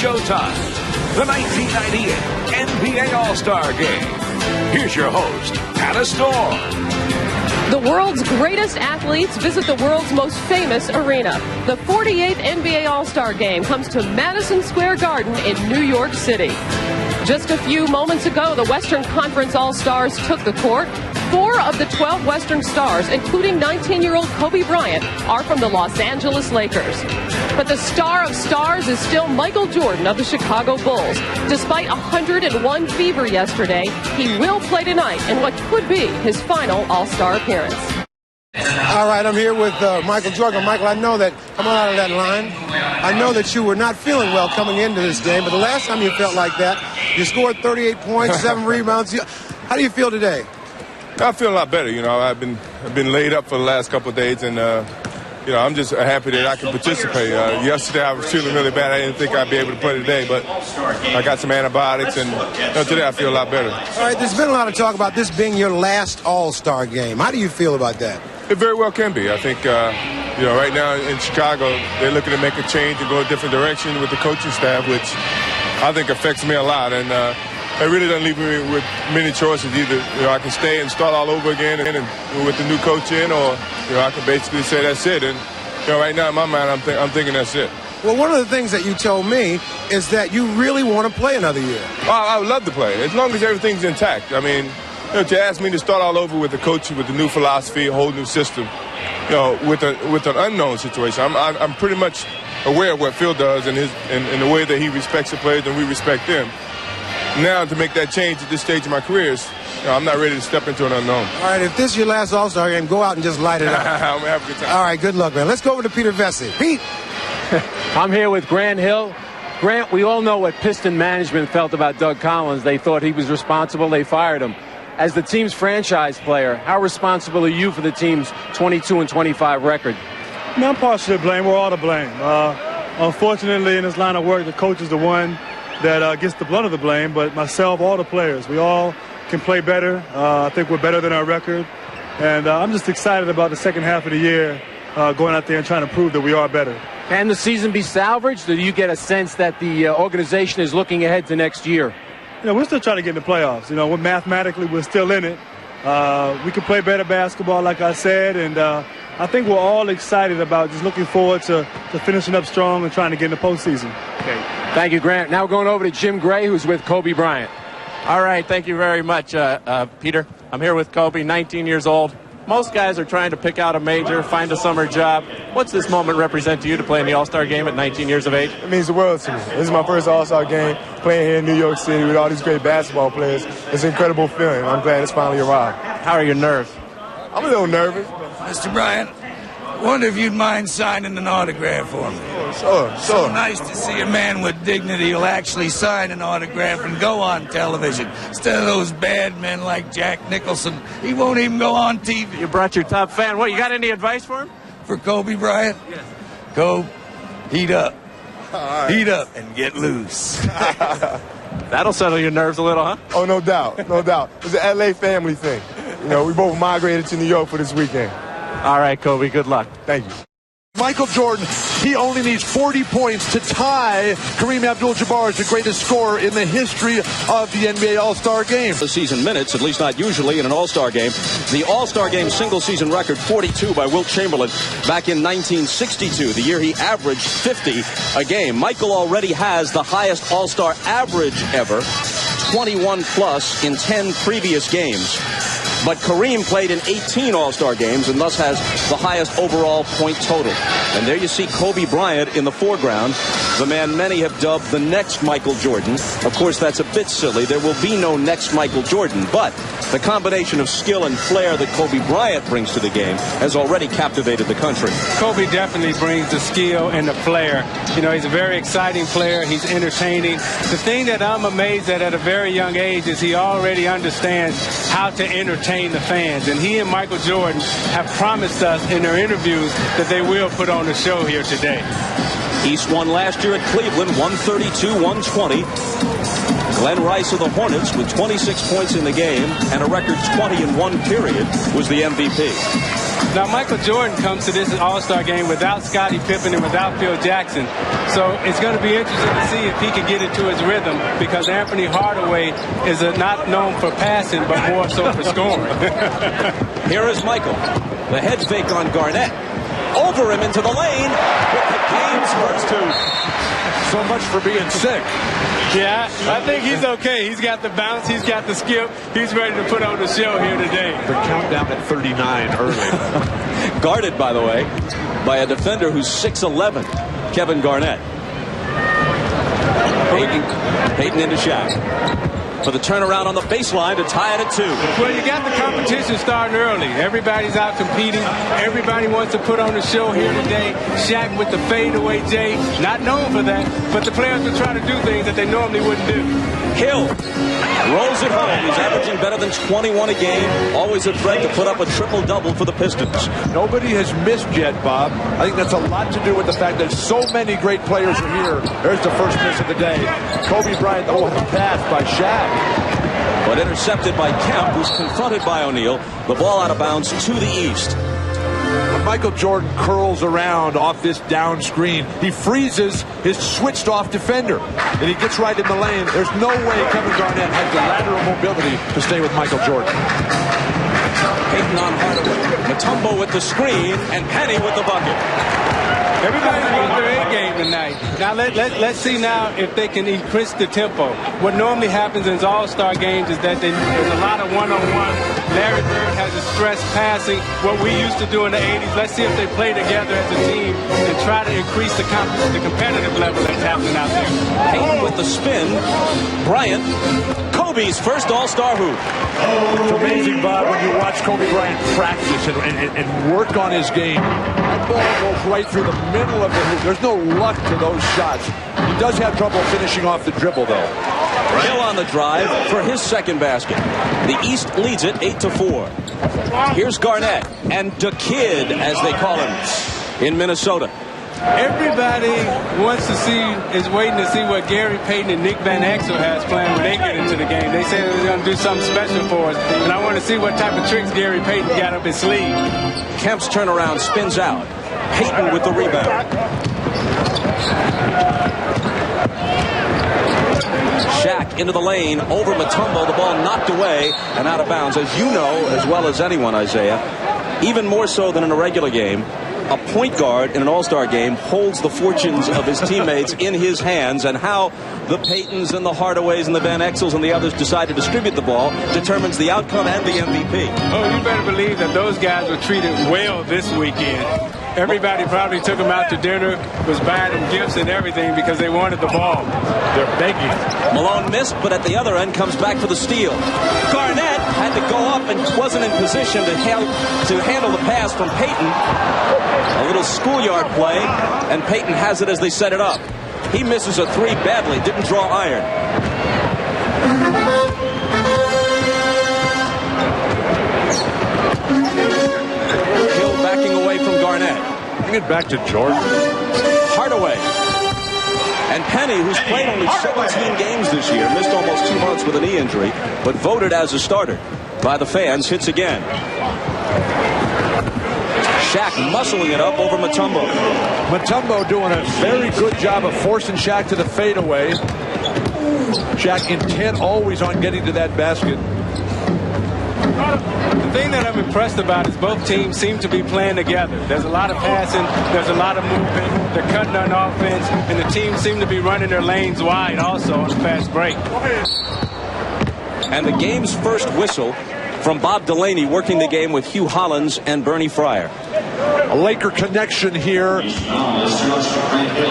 showtime. The 1998 NBA All-Star Game. Here's your host, Hannah Storm. The world's greatest athletes visit the world's most famous arena. The 48th NBA All-Star Game comes to Madison Square Garden in New York City. Just a few moments ago, the Western Conference All-Stars took the court. 4 of the 12 Western stars, including 19-year-old Kobe Bryant, are from the Los Angeles Lakers. But the star of stars is still Michael Jordan of the Chicago Bulls. Despite 101 fever yesterday, he will play tonight in what could be his final All-Star appearance. All right, I'm here with Michael Jordan. Michael, I know that, coming out of that line, I know that you were not feeling well coming into this game, but the last time you felt like that, you scored 38 points, 7 rebounds. How do you feel today? I feel a lot better. You know, I've been laid up for the last couple of days, and you know, I'm just happy that I can participate. Yesterday I was feeling really bad. I didn't think I'd be able to play today, but I got some antibiotics, and today I feel a lot better. All right, there's been a lot of talk about this being your last All-Star game. How do you feel about that? It very well can be. I think, you know, right now in Chicago, they're looking to make a change and go a different direction with the coaching staff, which I think affects me a lot. And it really doesn't leave me with many choices either. You know, I can stay and start all over again and with the new coach in, or, you know, I can basically say that's it. And, you know, right now in my mind, I'm thinking that's it. Well, one of the things that you told me is that you really want to play another year. I would love to play, as long as everything's intact. I mean, you know, to ask me to start all over with a coach with a new philosophy, a whole new system, you know, with an unknown situation. I'm pretty much aware of what Phil does and the way that he respects the players and we respect them. Now to make that change at this stage of my career, you know, I'm not ready to step into an unknown. All right, if this is your last All-Star game, go out and just light it up. I'm going to have a good time. All right, good luck, man. Let's go over to Peter Vesey. Pete. I'm here with Grant Hill. Grant, we all know what Piston management felt about Doug Collins. They thought he was responsible. They fired him. As the team's franchise player, how responsible are you for the team's 22-25 record? I'm partially to blame. We're all to blame. Unfortunately, in this line of work, the coach is the one that gets the brunt of the blame, but myself, all the players, we all can play better. I think we're better than our record. And I'm just excited about the second half of the year, going out there and trying to prove that we are better. Can the season be salvaged, or do you get a sense that the organization is looking ahead to next year? You know, we're still trying to get in the playoffs. You know, mathematically, we're still in it. We can play better basketball, like I said, and I think we're all excited about just looking forward to finishing up strong and trying to get in the postseason. Okay. Thank you, Grant. Now we're going over to Jim Gray, who's with Kobe Bryant. All right, thank you very much, Peter. I'm here with Kobe, 19 years old. Most guys are trying to pick out a major, find a summer job. What's this moment represent to you to play in the All-Star game at 19 years of age? It means the world to me. This is my first All-Star game, playing here in New York City with all these great basketball players. It's an incredible feeling. I'm glad it's finally arrived. How are your nerves? I'm a little nervous. Mr. Bryant, I wonder if you'd mind signing an autograph for me. Sure. So nice to see a man with dignity who'll actually sign an autograph and go on television. Instead of those bad men like Jack Nicholson, he won't even go on TV. You brought your top fan. What, you got any advice for him? For Kobe Bryant? Yes. Go heat up. Right. Heat up and get loose. That'll settle your nerves a little, huh? Oh, no doubt. No doubt. It's an L.A. family thing. You know, we both migrated to New York for this weekend. All right, Kobe, good luck. Thank you. Michael Jordan, he only needs 40 points to tie Kareem Abdul-Jabbar as the greatest scorer in the history of the NBA All-Star Game. The season minutes, at least not usually in an All-Star game. The All-Star game single-season record, 42 by Wilt Chamberlain back in 1962, the year he averaged 50 a game. Michael already has the highest All-Star average ever, 21-plus in 10 previous games. But Kareem played in 18 All-Star games and thus has the highest overall point total. And there you see Kobe Bryant in the foreground, the man many have dubbed the next Michael Jordan. Of course, that's a bit silly. There will be no next Michael Jordan, but the combination of skill and flair that Kobe Bryant brings to the game has already captivated the country. Kobe definitely brings the skill and the flair. You know, he's a very exciting player. He's entertaining. The thing that I'm amazed at a very young age is he already understands how to entertain the fans. And he and Michael Jordan have promised us in their interviews that they will put on the show here today. East won last year at Cleveland, 132-120. Glenn Rice of the Hornets with 26 points in the game and a record 20 in one period was the MVP. Now, Michael Jordan comes to this All-Star game without Scottie Pippen and without Phil Jackson. So it's going to be interesting to see if he can get into his rhythm, because Anthony Hardaway is not known for passing, but more so for scoring. Here is Michael. The head fake on Garnett. Over him into the lane with the game's first two. So much for being sick. Yeah, I think he's okay. He's got the bounce. He's got the skip. He's ready to put on the show here today. The countdown at 39 early. Guarded, by the way, by a defender who's 6'11", Kevin Garnett. Payton into Shaq. For the turnaround on the baseline to tie it at 2. Well, you got the competition starting early. Everybody's out competing. Everybody wants to put on the show here today. Shaq with the fadeaway J, not known for that, but the players will try to do things that they normally wouldn't do. Hill rolls it home. He's averaging better than 21 a game. Always a threat to put up a triple-double for the Pistons. Nobody has missed yet, Bob. I think that's a lot to do with the fact that so many great players are here. There's the first miss of the day. Kobe Bryant, the pass by Shaq. But intercepted by Kemp, who's confronted by O'Neal. The ball out of bounds to the east. When Michael Jordan curls around off this down screen, he freezes his switched off defender, and he gets right in the lane. There's no way Kevin Garnett has the lateral mobility to stay with Michael Jordan. Payton on Hardaway. Mutombo with the screen, and Penny with the bucket. Everybody's brought their A game tonight. Now let's see now if they can increase the tempo. What normally happens in All-Star games is that there's a lot of one-on-one. Larry Bird has a stress passing, what we used to do in the 80s. Let's see if they play together as a team and try to increase the competitive level that's happening out there. Payton with the spin. Bryant. Kobe's first All-Star hoop. It's amazing, Bob, when you watch Kobe Bryant practice and work on his game. That ball goes right through the middle of the hoop. There's no luck to those shots. He does have trouble finishing off the dribble, though. Hill on the drive for his second basket. The East leads it 8-4. Here's Garnett and the Kid, as they call him, in Minnesota. Everybody is waiting to see what Gary Payton and Nick Van Exel has planned when they get into the game. They say they're going to do something special for us, and I want to see what type of tricks Gary Payton got up his sleeve. Kemp's turnaround spins out. Payton with the rebound. Shaq into the lane, over Mutombo, the ball knocked away and out of bounds. As you know as well as anyone, Isaiah, even more so than in a regular game, a point guard in an All-Star game holds the fortunes of his teammates in his hands, and how the Paytons and the Hardaways and the Van Exels and the others decide to distribute the ball determines the outcome and the MVP. Oh, you better believe that those guys were treated well this weekend. Everybody probably took them out to dinner, was buying them gifts and everything because they wanted the ball. They're begging. Malone missed, but at the other end comes back for the steal. Garnett had to go up and wasn't in position to handle the pass from Payton. A little schoolyard play, and Payton has it as they set it up. He misses a three badly, didn't draw iron. Hill backing away from Garnett. Bring it back to Jordan. Hardaway. And Penny, who's played only 17 games this year, missed almost 2 months with a knee injury, but voted as a starter by the fans, hits again. Shaq muscling it up over Mutombo. Mutombo doing a very good job of forcing Shaq to the fadeaway. Shaq intent always on getting to that basket. The thing that I'm impressed about is both teams seem to be playing together. There's a lot of passing, there's a lot of movement, they're cutting on offense, and the teams seem to be running their lanes wide also on the fast break. And the game's first whistle from Bob Delaney, working the game with Hugh Hollins and Bernie Fryer. A Laker connection here.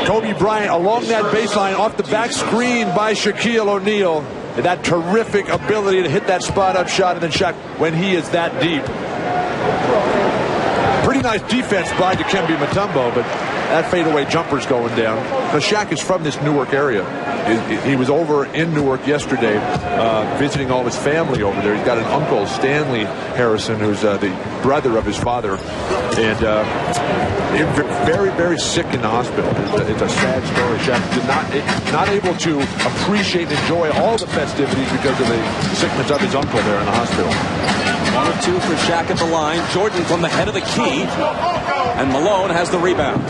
Kobe Bryant along that baseline off the back screen by Shaquille O'Neal. And that terrific ability to hit that spot-up shot, and then Shaq when he is that deep. Pretty nice defense by Dikembe Mutombo, but that fadeaway jumper's going down. Because Shaq is from this Newark area. he was over in Newark yesterday visiting all his family over there. He's got an uncle, Stanley Harrison, who's the brother of his father, and very, very sick in the hospital. It's a sad story. Shaq not able to appreciate and enjoy all the festivities because of the sickness of his uncle there in the hospital. 1 of 2 for Shaq at the line. Jordan from the head of the key, and Malone has the rebound.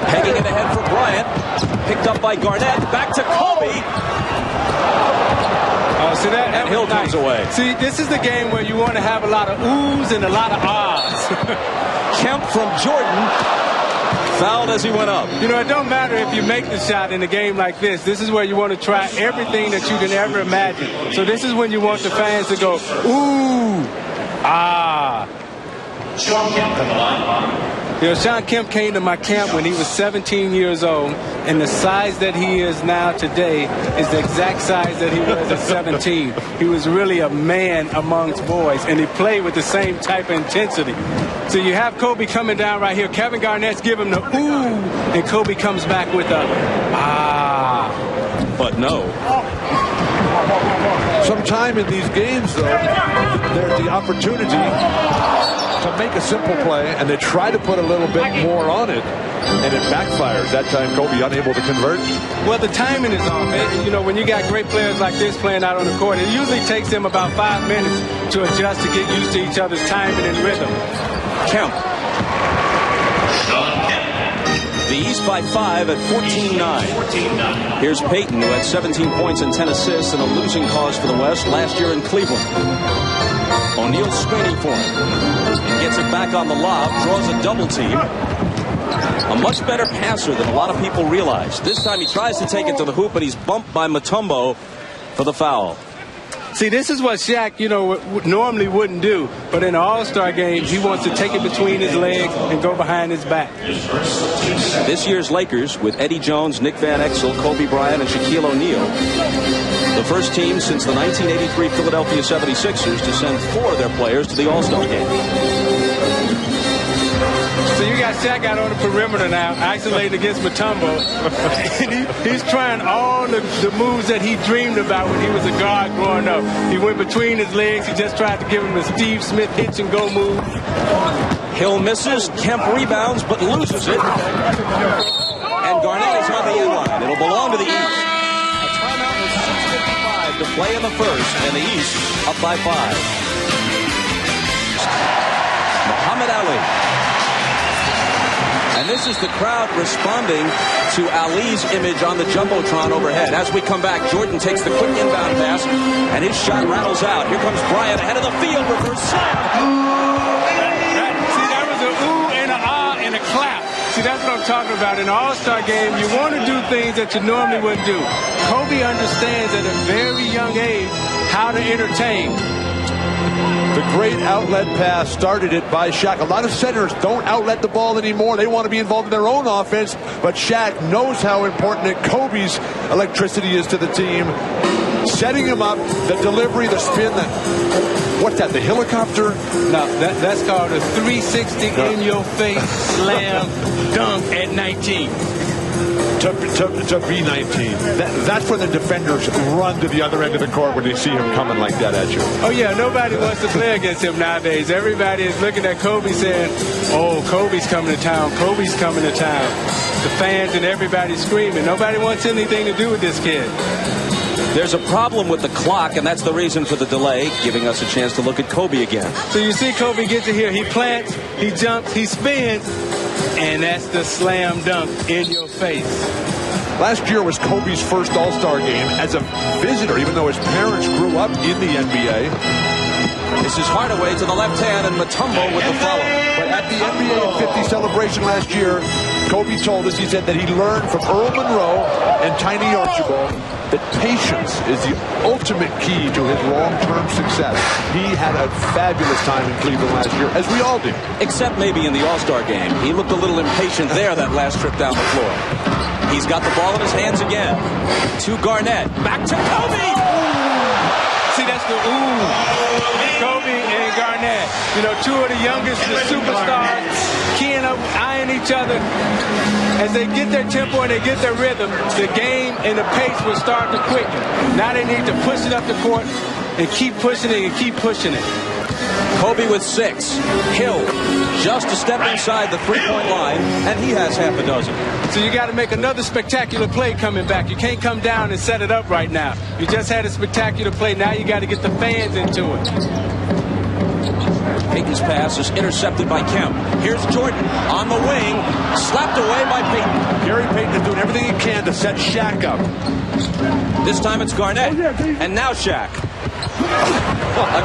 Pegging it ahead for Bryant. Picked up by Garnett. Back to Kobe. See that? And Hill comes away. See, this is the game where you want to have a lot of oohs and a lot of ahs. Kemp from Jordan. Fouled as he went up. You know, it don't matter if you make the shot in a game like this. This is where you want to try everything that you can ever imagine. So this is when you want the fans to go, ooh, ah. You know, Shawn Kemp came to my camp when he was 17 years old, and the size that he is now today is the exact size that he was at 17. He was really a man amongst boys, and he played with the same type of intensity. So you have Kobe coming down right here. Kevin Garnett's giving him the ooh, and Kobe comes back with a ah. But no. Sometime in these games, though, there's the opportunity to make a simple play, and they try to put a little bit more on it, and it backfires. That time, Kobe unable to convert. Well, the timing is off. You know, when you got great players like this playing out on the court, it usually takes them about 5 minutes to adjust to get used to each other's timing and rhythm. Kemp. The East by 5 at 14-9. Here's Payton, who had 17 points and 10 assists in a losing cause for the West last year in Cleveland. O'Neal screening for him. He gets it back on the lob, draws a double team. A much better passer than a lot of people realize. This time he tries to take it to the hoop, but he's bumped by Mutombo for the foul. See, this is what Shaq, you know, normally wouldn't do. But in an all-star game, he wants to take it between his legs and go behind his back. This year's Lakers, with Eddie Jones, Nick Van Exel, Kobe Bryant, and Shaquille O'Neal, the first team since the 1983 Philadelphia 76ers to send 4 of their players to the All-Star game. So you got Shaq out on the perimeter now, isolated against Mutombo. And he's trying all the moves that he dreamed about when he was a guard growing up. He went between his legs. He just tried to give him the Steve Smith hitch and go move. Hill misses. Kemp rebounds, but loses it. And Garnett is on the end line. It'll belong to the East. A timeout with 6:55 to play in the first, and the East up by 5. Muhammad Ali. And this is the crowd responding to Ali's image on the Jumbotron overhead. As we come back, Jordan takes the quick inbound pass, and his shot rattles out. Here comes Bryant ahead of the field, reverse slam. See, that was an ooh and an ah and a clap. See, that's what I'm talking about. In an all-star game, you want to do things that you normally wouldn't do. Kobe understands at a very young age how to entertain. The great outlet pass started it by Shaq. A lot of centers don't outlet the ball anymore. They want to be involved in their own offense, but Shaq knows how important Kobe's electricity is to the team. Setting him up, the delivery, the spin, what's that, the helicopter? No, that's called a 360 in-your-face slam dunk at 19. To be 19. That's when the defenders run to the other end of the court when they see him coming like that at you. Oh, yeah, nobody wants to play against him nowadays. Everybody is looking at Kobe saying, oh, Kobe's coming to town, Kobe's coming to town. The fans and everybody screaming. Nobody wants anything to do with this kid. There's a problem with the clock, and that's the reason for the delay, giving us a chance to look at Kobe again. So you see Kobe gets it here. He plants, he jumps, he spins, and that's the slam dunk in your face. Last year was Kobe's first All-Star game as a visitor, even though his parents grew up in the NBA. This is Hardaway to the left hand, and Mutombo with the follow. But at the NBA 50 celebration last year, Kobe told us, he said that he learned from Earl Monroe and Tiny Archibald that patience is the ultimate key to his long-term success. He had a fabulous time in Cleveland last year, as we all did. Except maybe in the All-Star game. He looked a little impatient there that last trip down the floor. He's got the ball in his hands again. To Garnett. Back to Kobe! See, that's the ooh. Kobe and Garnett. You know, 2 of the youngest, the superstars, keying up, eyeing playing each other, as they get their tempo and they get their rhythm, the game and the pace will start to quicken. Now they need to push it up the court and keep pushing it and keep pushing it. Kobe with 6. Hill just a step inside the three-point line, and he has half a dozen. So you got to make another spectacular play coming back. You can't come down and set it up right now. You just had a spectacular play. Now you got to get the fans into it. Payton's pass is intercepted by Kemp. Here's Jordan on the wing, slapped away by Payton. Gary Payton is doing everything he can to set Shaq up. This time it's Garnett, and now Shaq.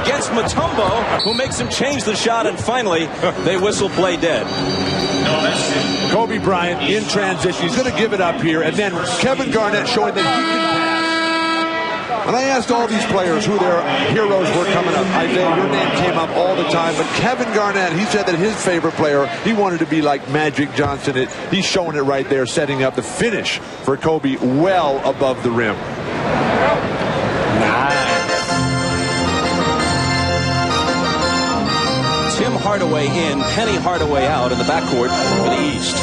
Against Mutombo, who makes him change the shot, and finally, they whistle play dead. Kobe Bryant in transition. He's going to give it up here, and then Kevin Garnett showing that he can pass. And I asked all these players who their heroes were coming up. Isaiah, your name came up all the time, but Kevin Garnett, he said that his favorite player, he wanted to be like Magic Johnson. He's showing it right there, setting up the finish for Kobe well above the rim. Tim Hardaway in, Penny Hardaway out in the backcourt for the East.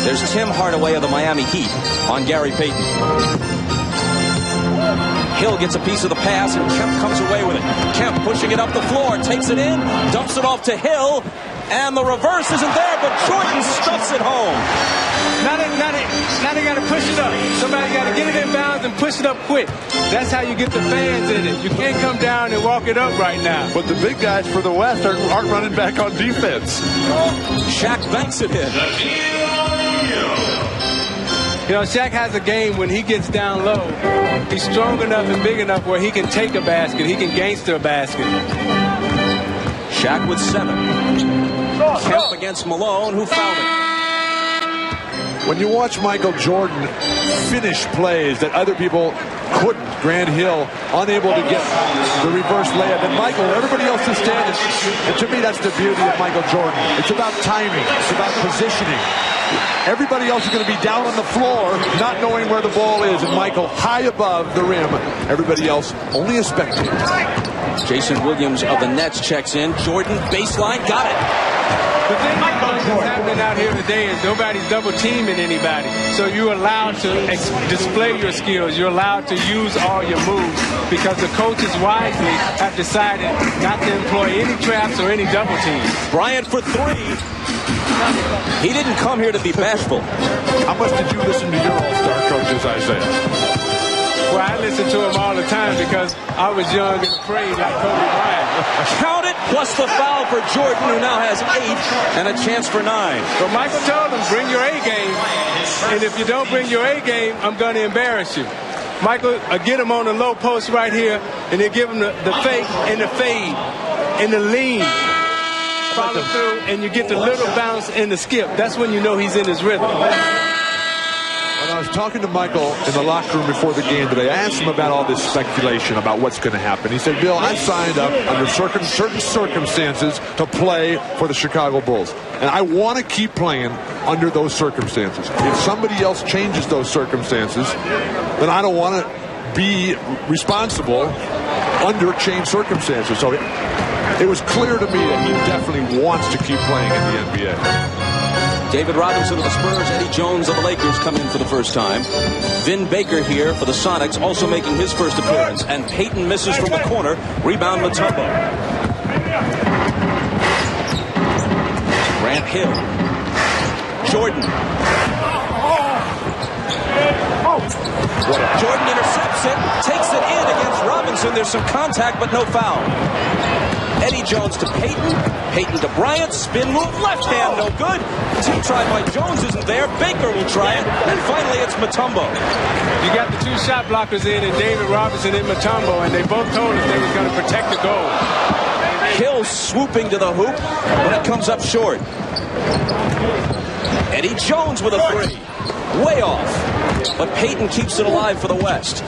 There's Tim Hardaway of the Miami Heat on Gary Payton. Hill gets a piece of the pass, and Kemp comes away with it. Kemp pushing it up the floor, takes it in, dumps it off to Hill, and the reverse isn't there, but Jordan stuffs it home. Now they got to push it up. Somebody got to get it in bounds and push it up quick. That's how you get the fans in it. You can't come down and walk it up right now. But the big guys for the West aren't running back on defense. Shaq banks it in. You know, Shaq has a game when he gets down low. He's strong enough and big enough where he can take a basket. He can gangster a basket. Shaq with 7. Kemp against Malone, who fouled it. When you watch Michael Jordan finish plays that other people couldn't, Grant Hill unable to get the reverse layup, and Michael, everybody else is standing. And to me, that's the beauty of Michael Jordan. It's about timing. It's about positioning. Everybody else is going to be down on the floor, not knowing where the ball is, and Michael high above the rim. Everybody else only a spectator. Jason Williams of the Nets checks in. Jordan, baseline, got it. The thing that's happening out here today is nobody's double teaming anybody. So you're allowed to display your skills. You're allowed to use all your moves because the coaches wisely have decided not to employ any traps or any double teams. Bryant for 3. He didn't come here to be bashful. How much did you listen to your all-star coaches, Isaiah? Well, I listen to him all the time because I was young and afraid like Kobe Bryant. Count it, plus the foul for Jordan, who now has 8 and a chance for 9. But Michael told him, bring your A game. And if you don't bring your A game, I'm going to embarrass you. Michael, get him on the low post right here, and then give him the fake and the fade and the lean. Follow through, and you get the little bounce and the skip. That's when you know he's in his rhythm. When I was talking to Michael in the locker room before the game today, I asked him about all this speculation about what's going to happen. He said, Bill, I signed up under certain circumstances to play for the Chicago Bulls. And I want to keep playing under those circumstances. If somebody else changes those circumstances, then I don't want to be responsible under changed circumstances. So it was clear to me that he definitely wants to keep playing in the NBA. David Robinson of the Spurs, Eddie Jones of the Lakers come in for the first time. Vin Baker here for the Sonics, also making his first appearance. And Payton misses from the corner. Rebound Mutombo. Grant Hill. Jordan. Jordan intercepts it, takes it in against Robinson. There's some contact, but no foul. Eddie Jones to Payton. Payton to Bryant. Spin move. Left hand, no good. Team tried by Jones isn't there. Baker will try it. And finally, it's Mutombo. You got the 2 shot blockers in, and David Robinson and Mutombo, and they both told us they were going to protect the goal. Hill swooping to the hoop, but it comes up short. Eddie Jones with a 3. Way off. But Payton keeps it alive for the West.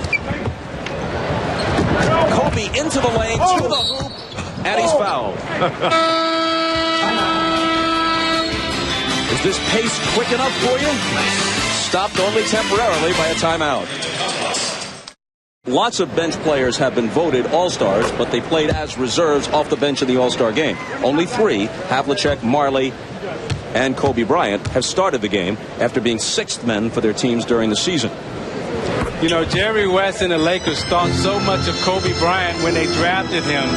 Kobe into the lane, to the hoop. And he's fouled. Is this pace quick enough for you? Stopped only temporarily by a timeout. Lots of bench players have been voted All-Stars, but they played as reserves off the bench in the All-Star game. Only 3, Havlicek, Marley, and Kobe Bryant have started the game after being sixth men for their teams during the season. You know, Jerry West and the Lakers thought so much of Kobe Bryant when they drafted him.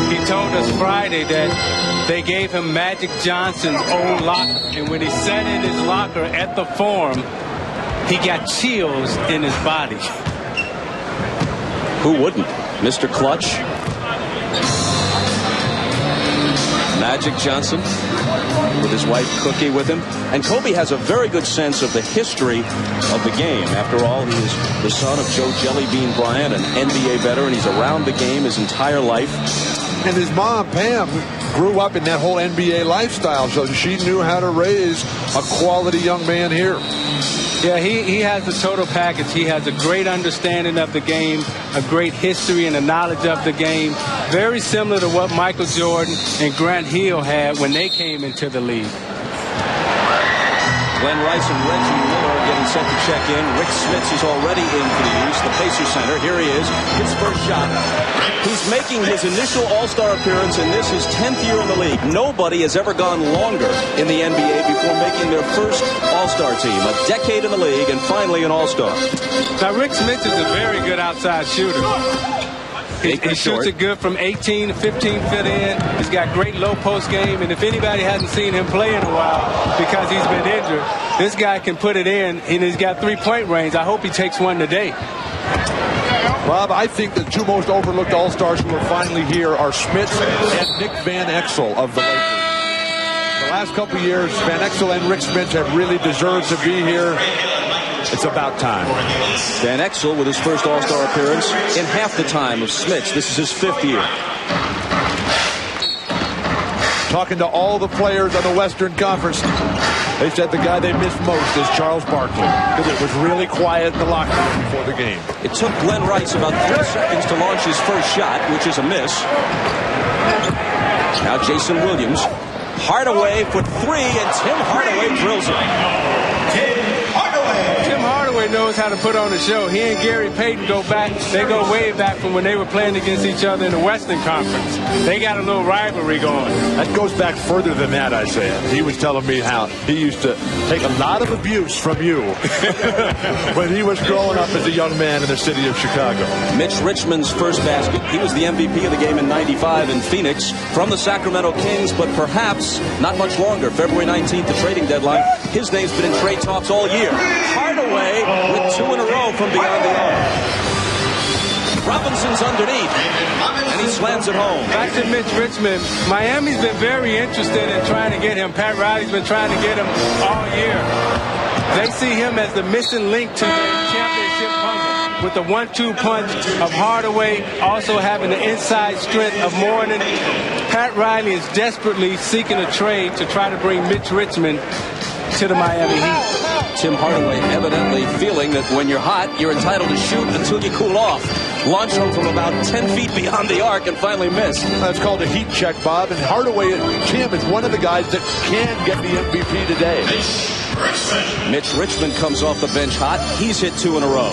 He told us Friday that they gave him Magic Johnson's old locker. And when he sat in his locker at the Forum, he got chills in his body. Who wouldn't? Mr. Clutch. Magic Johnson with his wife Cookie with him. And Kobe has a very good sense of the history of the game. After all, he is the son of Joe Jellybean Bryant, an NBA veteran. He's around the game his entire life. And his mom, Pam, grew up in that whole NBA lifestyle, so she knew how to raise a quality young man here. Yeah, he has the total package. He has a great understanding of the game, a great history and a knowledge of the game. Very similar to what Michael Jordan and Grant Hill had when they came into the league. Glenn Rice and Reggie Miller are getting set to check in. Rick Smits is already in for the use. The Pacers center. Here he is. His first shot. He's making his initial All-Star appearance in this, his 10th year in the league. Nobody has ever gone longer in the NBA before making their first All-Star team. A decade in the league and finally an All-Star. Now, Rick Smits is a very good outside shooter. He shoots it good from 18 to 15 feet in. He's got great low post game. And if anybody hasn't seen him play in a while because he's been injured, this guy can put it in, and he's got three-point range. I hope he takes one today. Bob, I think the two most overlooked All-Stars who are finally here are Smits and Nick Van Exel of the Lakers. The last couple of years, Van Exel and Rick Smits have really deserved to be here. It's about time. Van Exel with his first All-Star appearance in half the time of Smits. This is his 5th year. Talking to all the players on the Western Conference, they said the guy they missed most is Charles Barkley, because it was really quiet in the locker room before the game. It took Glenn Rice about 3 seconds to launch his first shot, which is a miss. Now Jason Williams. Hardaway for 3, and Tim Hardaway drills it. Tim Hardaway knows how to put on a show. He and Gary Payton go back. They go way back from when they were playing against each other in the Western Conference. They got a little rivalry going. That goes back further than that, Isaiah. He was telling me how he used to take a lot of abuse from you when he was growing up as a young man in the city of Chicago. Mitch Richmond's first basket. He was the MVP of the game in '95 in Phoenix from the Sacramento Kings, but perhaps not much longer. February 19th, the trading deadline. His name's been in trade talks all year. Hardaway with 2 in a row from beyond the arc. Robinson's underneath, and he slams it home. Back to Mitch Richmond. Miami's been very interested in trying to get him. Pat Riley's been trying to get him all year. They see him as the missing link to the championship puzzle, with the 1-2 punch of Hardaway, also having the inside strength of Mourning. Pat Riley is desperately seeking a trade to try to bring Mitch Richmond to the Miami Heat. Tim Hardaway evidently feeling that when you're hot, you're entitled to shoot until you cool off. Launched him from about 10 feet beyond the arc and finally missed. That's called a heat check, Bob. And Hardaway, Tim, is one of the guys that can get the MVP today. Mitch Richmond comes off the bench hot. He's hit 2 in a row.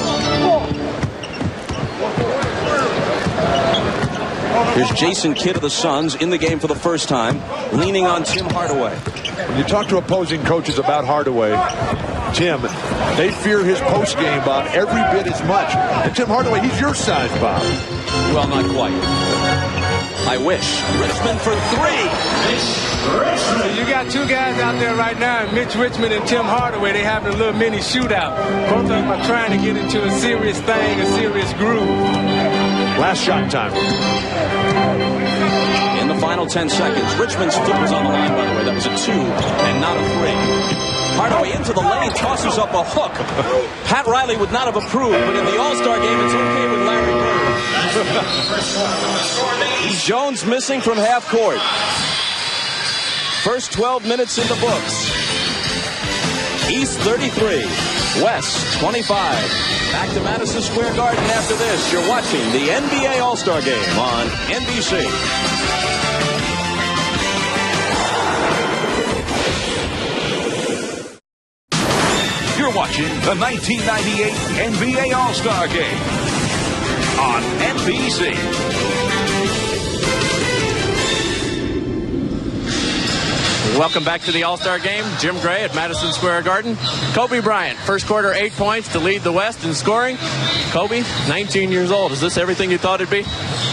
Here's Jason Kidd of the Suns in the game for the first time, leaning on Tim Hardaway. When you talk to opposing coaches about Hardaway, Tim, they fear his post game, Bob, every bit as much. And Tim Hardaway, he's your size, Bob. Well, not quite. I wish. Richmond for 3. So you got 2 guys out there right now, Mitch Richmond and Tim Hardaway. They having a little mini shootout. Both of them are trying to get into a serious thing, a serious groove. Last shot time. In the final 10 seconds, Richmond's foot was on the line, by the way. That was a 2 and not a 3. Hardaway into the lane, tosses up a hook. Pat Riley would not have approved, but in the All-Star game, it's okay with Larry Bird. Jones missing from half court. First 12 minutes in the books. East 33, West 25. Back to Madison Square Garden after this. You're watching the NBA All-Star Game on NBC. You're watching the 1998 NBA All-Star Game on NBC. Welcome back to the All-Star Game. Jim Gray at Madison Square Garden. Kobe Bryant, first quarter, 8 points to lead the West in scoring. Kobe, 19 years old. Is this everything you thought it'd be?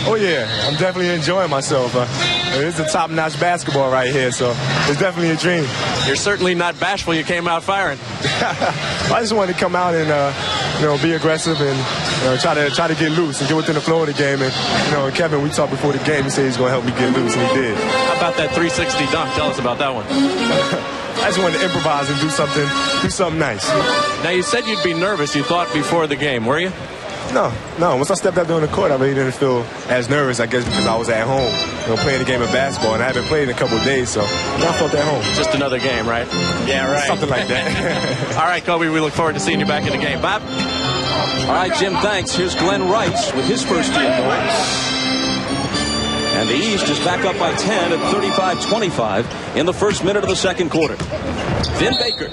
Oh, yeah. I'm definitely enjoying myself. It's a top-notch basketball right here, so it's definitely a dream. You're certainly not bashful. You came out firing. I just wanted to come out and, be aggressive and try to get loose and get within the flow of the game. And, Kevin, we talked before the game. He said he's going to help me get loose, and he did. How about that 360 dunk? Tell us about that one. I just wanted to improvise and do something nice. Now, you said you'd be nervous, you thought, before the game. Were you? No. Once I stepped out there on the court, I really didn't feel as nervous, I guess, because I was at home, playing the game of basketball, and I haven't played in a couple of days, so I felt at home. Just another game, right? Yeah, right. Something like that. All right, Kobe, we look forward to seeing you back in the game. Bob? All right, Jim, thanks. Here's Glenn Rice with his first team goal. And the East is back up by 10 at 35-25 in the first minute of the second quarter. Vin Baker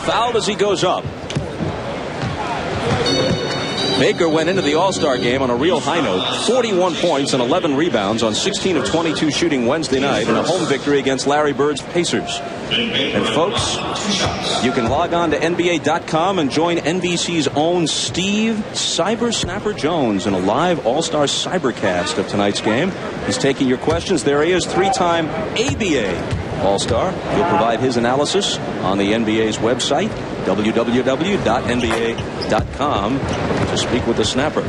fouled as he goes up. Baker went into the All-Star game on a real high note. 41 points and 11 rebounds on 16 of 22 shooting Wednesday night in a home victory against Larry Bird's Pacers. And folks, you can log on to NBA.com and join NBC's own Steve Cyber Snapper Jones in a live All-Star Cybercast of tonight's game. He's taking your questions. There he is, three-time ABA All-Star. He'll provide his analysis on the NBA's website, www.nba.com, to speak with the Snapper.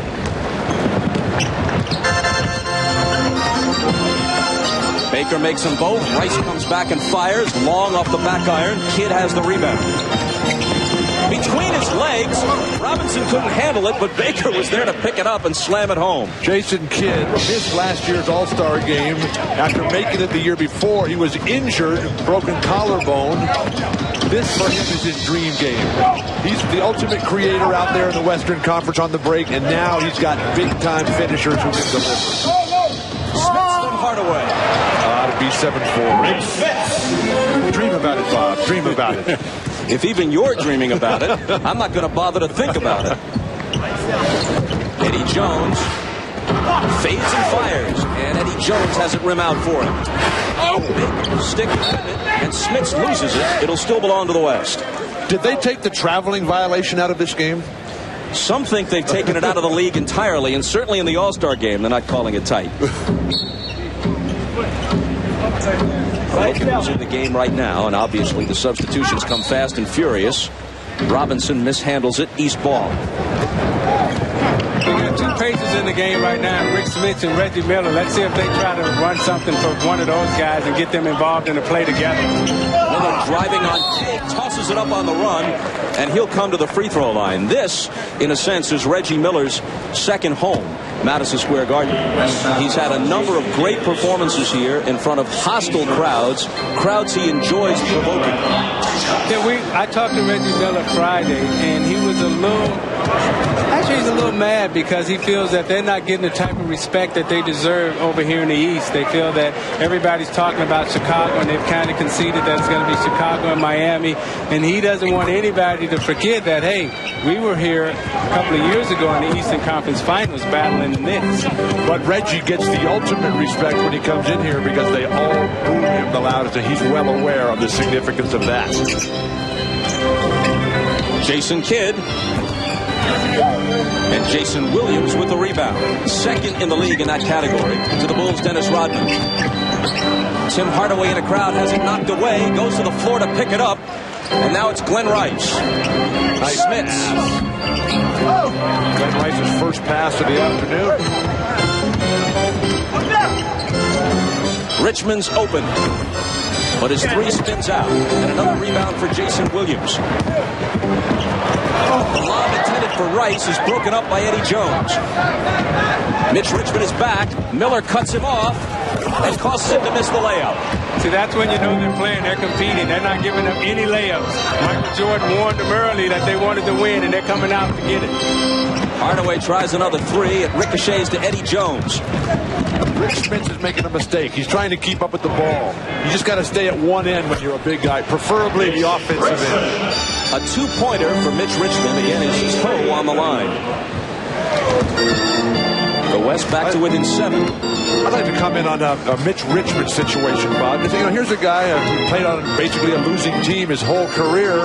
Baker makes them both. Rice comes back and fires. Long off the back iron. Kidd has the rebound. Between his legs, Robinson couldn't handle it, but Baker was there to pick it up and slam it home. Jason Kidd missed last year's All-Star game after making it the year before. He was injured, broken collarbone. This for him is his dream game. He's the ultimate creator out there in the Western Conference on the break, and now he's got big-time finishers who can deliver. Smith from Hardaway. To be 7-4. Dream about it, Bob. Dream about it. If even you're dreaming about it, I'm not going to bother to think about it. Eddie Jones fades and fires, and Eddie Jones has it rim out for him. Big stick with it, and Smits loses it. It'll still belong to the West. Did they take the traveling violation out of this game? Some think they've taken it out of the league entirely, and certainly in the All-Star game, they're not calling it tight. Wilkins in the game right now, and obviously the substitutions come fast and furious. Robinson mishandles it. East ball. We got two Pacers in the game right now, Rick Smits and Reggie Miller. Let's see if they try to run something for one of those guys and get them involved in the play together. Miller driving on Kidd, tosses it up on the run, and he'll come to the free throw line. This, in a sense, is Reggie Miller's second home, Madison Square Garden. He's had a number of great performances here in front of hostile crowds he enjoys provoking. I talked to Reggie Miller Friday, and he was he's a little mad because he feels that they're not getting the type of respect that they deserve over here in the East. They feel that everybody's talking about Chicago, and they've kind of conceded that it's going to be Chicago and Miami, and he doesn't want anybody to forget that, hey, we were here a couple of years ago in the Eastern Conference Finals battling the Knicks. But Reggie gets the ultimate respect when he comes in here because they all boo him the loudest, and he's well aware of the significance of that. Jason Kidd. And Jason Williams with the rebound. Second in the league in that category. To the Bulls, Dennis Rodman. Tim Hardaway in a crowd has it knocked away. Goes to the floor to pick it up. And now it's Glenn Rice. Smits. Glenn Rice's first pass of the afternoon. Richmond's open. But his three spins out. And another rebound for Jason Williams. The lob intended for Rice is broken up by Eddie Jones. Mitch Richmond is back. Miller cuts him off and causes him to miss the layup. See, that's when you know they're playing. They're competing. They're not giving up any layups. Michael Jordan warned them early that they wanted to win, and they're coming out to get it. Hardaway tries another three. It ricochets to Eddie Jones. Rick Smits is making a mistake. He's trying to keep up with the ball. You just got to stay at one end when you're a big guy, preferably the offensive end. A two-pointer for Mitch Richmond. Again, his toe on the line. The West back to within 7. I'd like to comment on a Mitch Richmond situation, Bob. Here's a guy who played on basically a losing team his whole career.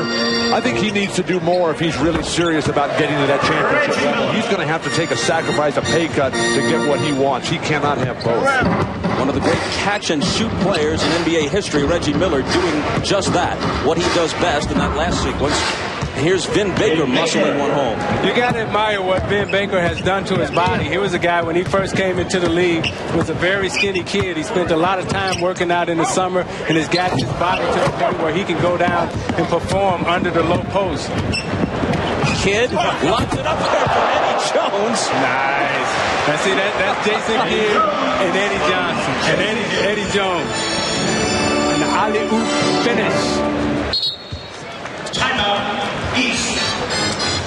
I think he needs to do more if he's really serious about getting to that championship level. He's going to have to take a sacrifice, a pay cut to get what he wants. He cannot have both. One of the great catch-and-shoot players in NBA history, Reggie Miller, doing just that. What he does best in that last sequence. Here's Vin Baker muscling one home. You got to admire what Vin Baker has done to his body. He was a guy when he first came into the league, was a very skinny kid. He spent a lot of time working out in the summer and has got his body to the point where he can go down and perform under the low post. Kidd locked it up there for Eddie Jones. Nice. Now see, that's Jason Kidd and Eddie Johnson and Eddie Jones. And the alley-oop finish. Timeout, East.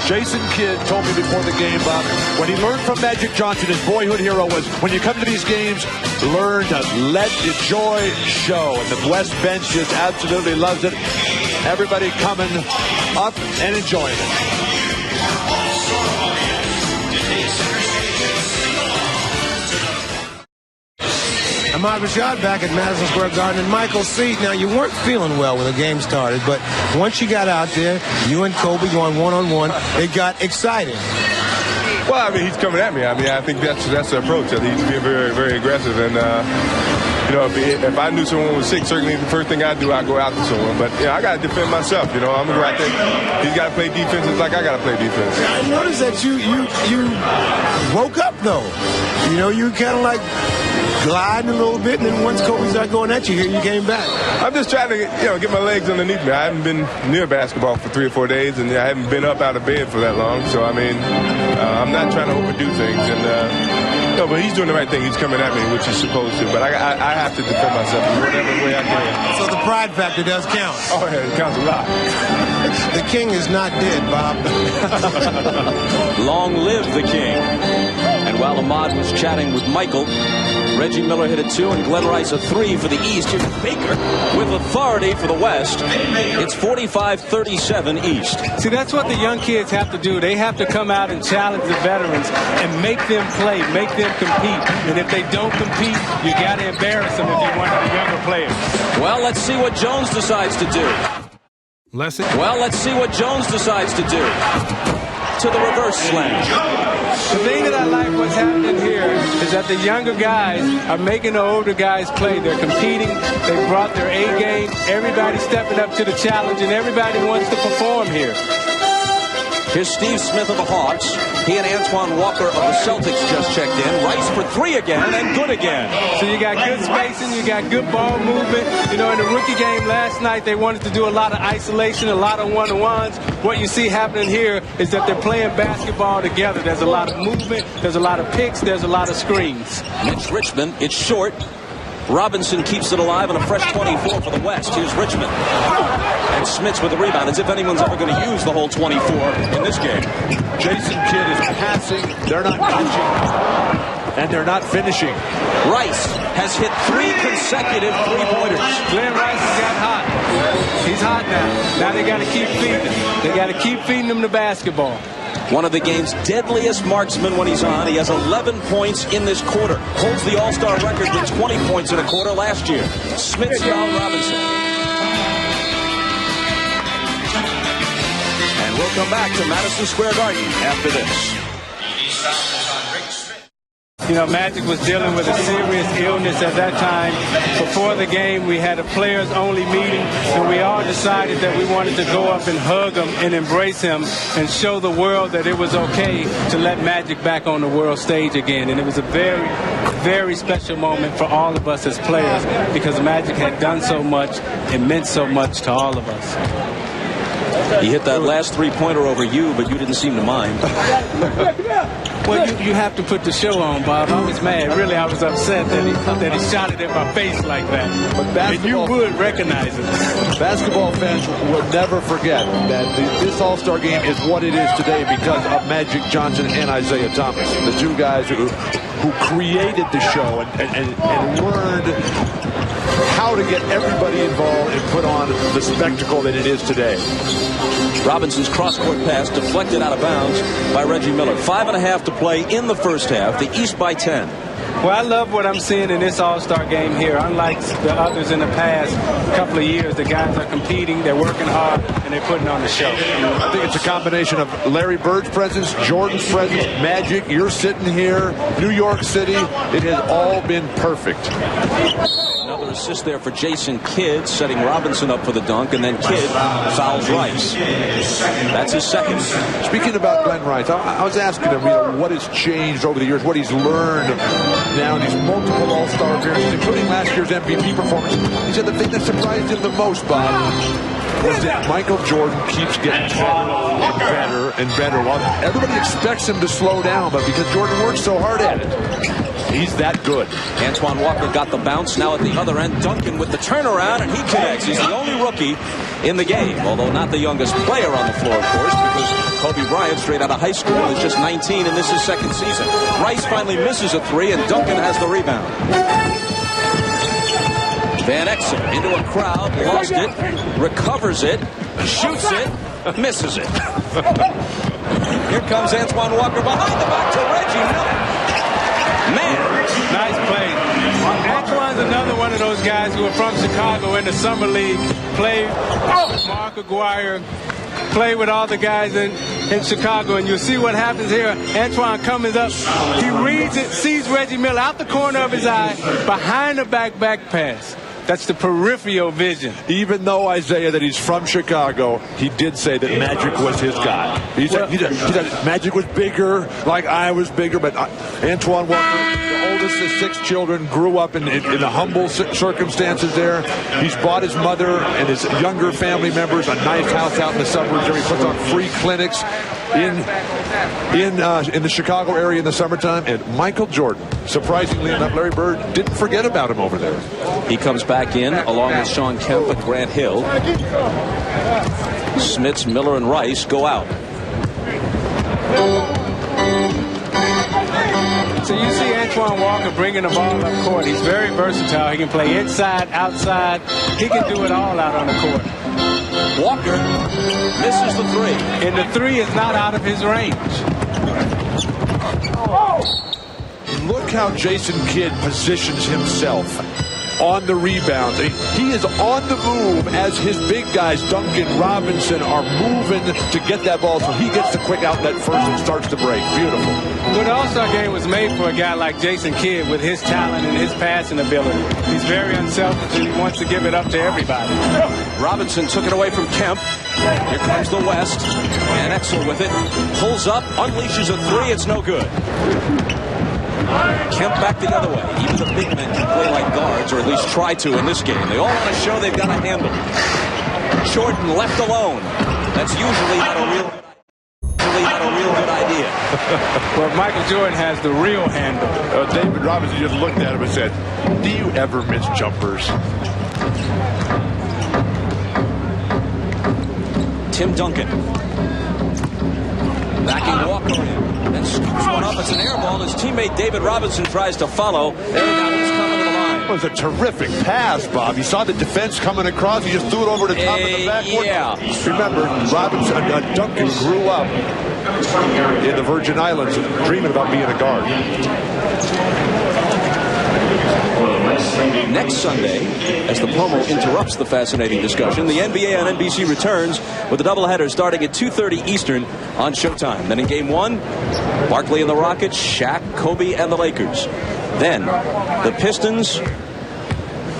Jason Kidd told me before the game, Bob, when he learned from Magic Johnson, his boyhood hero was, when you come to these games, learn to let the joy show. And the West bench just absolutely loves it. Everybody coming up and enjoying it. Ahmad Rashad back at Madison Square Garden. And Michael C., now you weren't feeling well when the game started, but once you got out there, you and Kobe going one-on-one, it got exciting. Well, I mean, he's coming at me. I mean, I think that's the approach. I think he's being very, very aggressive. And, you know, if I knew someone was sick, certainly the first thing I'd do, I'd go out to someone. But, you know, I got to defend myself. You know, I'm going to go out there. He's got to play defense just like I got to play defense. I noticed that you woke up, though. You know, you kind of like gliding a little bit, and then once Kobe started going at you here, you came back. I'm just trying to, get my legs underneath me. I haven't been near basketball for 3 or 4 days, and I haven't been up out of bed for that long. So, I mean, I'm not trying to overdo things. And, no, but he's doing the right thing. He's coming at me, which he's supposed to. But I have to defend myself in whatever way I can. So the pride factor does count. Oh, yeah, it counts a lot. The king is not dead, Bob. Long live the king. And while Ahmad was chatting with Michael, Reggie Miller hit a 2 and Glenn Rice a 3 for the East. Here's Baker with authority for the West. It's 45-37 East. See, that's what the young kids have to do. They have to come out and challenge the veterans and make them play, make them compete. And if they don't compete, you got to embarrass them if you're one of the younger players. Well, let's see what Jones decides to do. Well, let's see what Jones decides to do. To the reverse slam. The thing that I like what's happening here is that the younger guys are making the older guys play. They're competing. They brought their A game. Everybody's stepping up to the challenge, and everybody wants to perform here. Here's Steve Smith of the Hawks. He and Antoine Walker of the Celtics just checked in. Rice for 3 again, and good again. So you got good spacing, you got good ball movement. You know, in the rookie game last night, they wanted to do a lot of isolation, a lot of one-on-ones. What you see happening here is that they're playing basketball together. There's a lot of movement, there's a lot of picks, there's a lot of screens. Mitch Richmond, it's short. Robinson keeps it alive and a fresh 24 for the West. Here's Richmond. And Smits with the rebound, as if anyone's ever going to use the whole 24 in this game. Jason Kidd is passing. They're not catching. And they're not finishing. Rice has hit 3 consecutive three-pointers. Glenn Rice has got hot. He's hot now. Now they got to keep feeding him. They got to keep feeding him the basketball. One of the game's deadliest marksmen when he's on. He has 11 points in this quarter. Holds the All-Star record with 20 points in a quarter last year. Smits fouled Robinson. And we'll come back to Madison Square Garden after this. You know, Magic was dealing with a serious illness at that time. Before the game, we had a players-only meeting, and we all decided that we wanted to go up and hug him and embrace him and show the world that it was okay to let Magic back on the world stage again. And it was a very, very special moment for all of us as players because Magic had done so much and meant so much to all of us. He hit that last three-pointer over you, but you didn't seem to mind. Well, you have to put the show on, Bob. I was mad. Really, I was upset that he shot it in my face like that. But and you would recognize it. Basketball fans will never forget that this All-Star game is what it is today because of Magic Johnson and Isaiah Thomas, the two guys who created the show and learned how to get everybody involved and put on the spectacle that it is today. Robinson's cross-court pass deflected out of bounds by Reggie Miller. 5.5 to play in the first half. The East by 10. Well, I love what I'm seeing in this All-Star game here. Unlike the others in the past couple of years, the guys are competing, they're working hard, and they're putting on the show. I think it's a combination of Larry Bird's presence, Jordan's presence, Magic, you're sitting here, New York City. It has all been perfect. Another assist there for Jason Kidd, setting Robinson up for the dunk, and then Kidd fouls Rice. That's his second. Speaking about Glenn Rice, I was asking him, what has changed over the years, what he's learned now in these multiple All-Star appearances, including last year's MVP performance. He said the thing that surprised him the most, Bob, was that Michael Jordan keeps getting better and better. While everybody expects him to slow down, but because Jordan works so hard at it, he's that good. Antoine Walker got the bounce. Now at the other end, Duncan with the turnaround, and he connects. He's the only rookie in the game, although not the youngest player on the floor, of course, because Kobe Bryant, straight out of high school, is just 19, and this is his second season. Rice finally misses a three, and Duncan has the rebound. Van Exel into a crowd, lost it, recovers it, shoots it, misses it. Here comes Antoine Walker behind the back to Reggie Miller. Man, nice play. Antoine's another one of those guys who are from Chicago in the summer league. Played with Mark Aguirre, played with all the guys in Chicago, and you'll see what happens here. Antoine comes up, he reads it, sees Reggie Miller out the corner of his eye, behind the back pass. That's the peripheral vision. Even though, Isaiah, that he's from Chicago, he did say that Magic was his guy. He said Magic was bigger, like I was bigger, but Antoine Walker, the oldest of 6 children, grew up in the humble circumstances there. He's bought his mother and his younger family members a nice house out in the suburbs where he puts on free clinics in the Chicago area in the summertime. And Michael Jordan, surprisingly enough, Larry Bird didn't forget about him over there. He comes back in along with Sean Kemp and Grant Hill. Smits, Miller, and Rice go out. So you see Antoine Walker bringing the ball up court. He's very versatile. He can play inside, outside. He can do it all out on the court. Walker misses the three. And the three is not out of his range. Look how Jason Kidd positions himself on the rebound. He is on the move as his big guys, Duncan, Robinson, are moving to get that ball, so he gets the quick outlet first and starts to break. Beautiful. Well, the All-Star game was made for a guy like Jason Kidd with his talent and his passing ability. He's very unselfish and he wants to give it up to everybody. Robinson took it away from Kemp. Here comes the West. And Exel with it. Pulls up, unleashes a three. It's no good. Kemp back the other way. Even the big men can play like guards, or at least try to in this game. They all want to show they've got a handle. Jordan left alone. That's usually not a real good idea. Well, Michael Jordan has the real handle. David Robinson just looked at him and said, "Do you ever miss jumpers?" Tim Duncan. Backing Walker in. And scoops one up. It's an air ball. His teammate David Robinson tries to follow. There that one's coming to the line. It was a terrific pass, Bob. He saw the defense coming across. He just threw it over the top of the backboard. Yeah. Remember, Duncan grew up in the Virgin Islands dreaming about being a guard. Next Sunday, as the promo interrupts the fascinating discussion, the NBA on NBC returns with a doubleheader starting at 2:30 Eastern on Showtime. Then in Game 1, Barkley and the Rockets, Shaq, Kobe, and the Lakers. Then the Pistons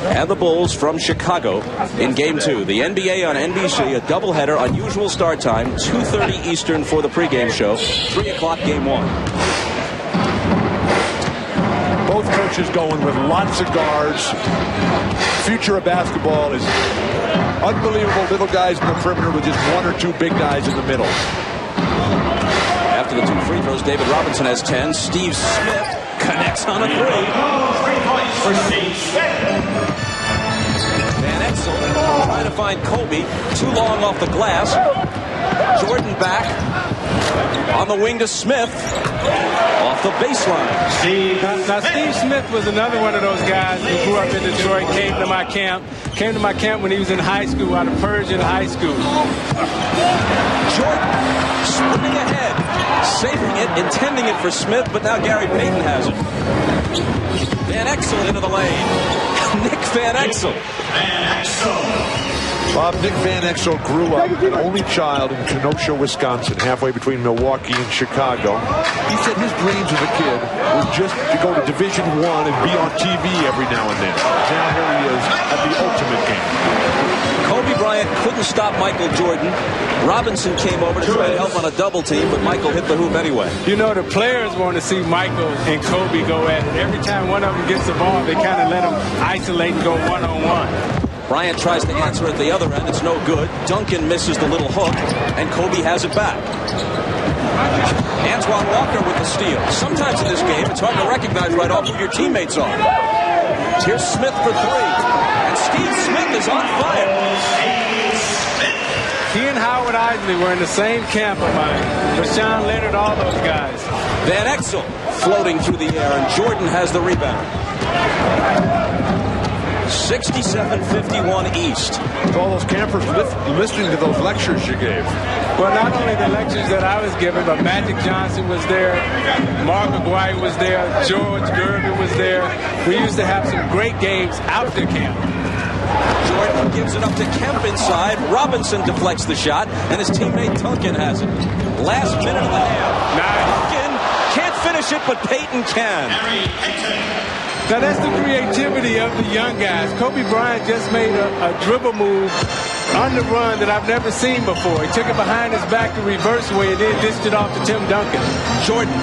and the Bulls from Chicago in Game 2. The NBA on NBC, a doubleheader, unusual start time, 2:30 Eastern for the pregame show, 3 o'clock Game 1. Both coaches going with lots of guards. Future of basketball is unbelievable little guys in the perimeter with just 1 or 2 big guys in the middle. After the 2 free throws, David Robinson has 10. Steve Smith connects on a 3. 3 points for Steve Smith. Van Exel trying to find Kobe. Too long off the glass. Jordan back. On the wing to Smith. Off the baseline. Now, Steve Smith was another one of those guys who grew up in Detroit, came to my camp when he was in high school, out of Persian High School. Jordan sprinting ahead, saving it, intending it for Smith, but now Gary Payton has it. Van Exel into the lane. Nick Van Exel. Bob, Nick Van Exel grew up an only child in Kenosha, Wisconsin, halfway between Milwaukee and Chicago. He said his dreams as a kid were just to go to Division I and be on TV every now and then. Now here he is at the ultimate game. Kobe Bryant couldn't stop Michael Jordan. Robinson came over to try and help on a double team, but Michael hit the hoop anyway. You know, the players want to see Michael and Kobe go at it. Every time one of them gets the ball, they kind of let them isolate and go one-on-one. Bryant tries to answer at the other end. It's no good. Duncan misses the little hook, and Kobe has it back. Antoine Walker with the steal. Sometimes in this game, it's hard to recognize right off who your teammates are. Here's Smith for three, and Steve Smith is on fire. He and Howard Isley were in the same camp of mine. Rashawn Leonard, all those guys. Van Exel floating through the air, and Jordan has the rebound. 67-51 East. All those campers listening to those lectures you gave. Well, not only the lectures that I was giving, but Magic Johnson was there, Mark McGuire was there, George Gervin was there. We used to have some great games out the camp. Jordan gives it up to Kemp inside. Robinson deflects the shot, and his teammate Duncan has it. Last minute of the half. Duncan can't finish it, but Payton can. Now, that's the creativity of the young guys. Kobe Bryant just made a dribble move on the run that I've never seen before. He took it behind his back the reverse way and then dished it off to Tim Duncan. Jordan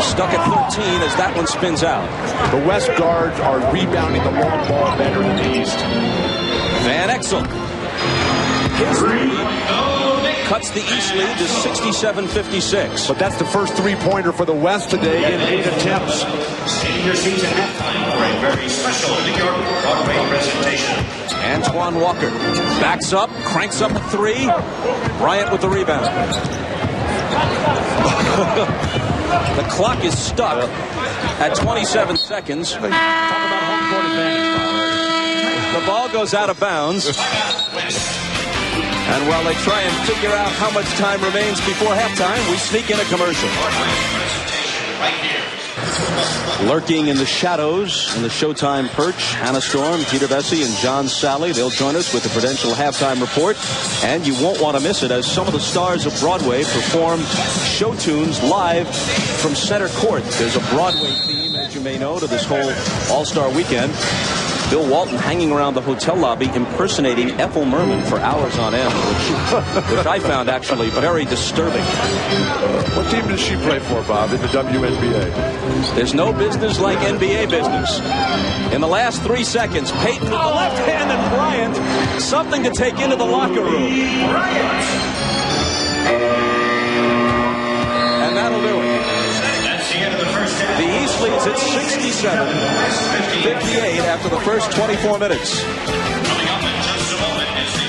stuck at 13 as that one spins out. The West guards are rebounding the long ball better than the East. Van Exel. His three cuts the East lead to 67-56. But that's the first three-pointer for the West today in 8 attempts. Senior season halftime for a very special New York Broadway presentation. Antoine Walker backs up, cranks up a three. Bryant with the rebound. The clock is stuck at 27 seconds. Talk about home court advantage. The ball goes out of bounds. And while they try and figure out how much time remains before halftime, we sneak in a commercial. Lurking in the shadows in the Showtime perch, Hannah Storm, Peter Bessie, and John Sally. They'll join us with the Prudential Halftime Report. And you won't want to miss it as some of the stars of Broadway perform show tunes live from center court. There's a Broadway theme, as you may know, to this whole All-Star weekend. Bill Walton hanging around the hotel lobby impersonating Ethel Merman for hours on end, which I found actually very disturbing. What team does she play for, Bob, in the WNBA? There's no business like NBA business. In the last 3 seconds, Payton with the left hand and Bryant, something to take into the locker room. And that'll do it. The East leads at 67-58 after the first 24 minutes.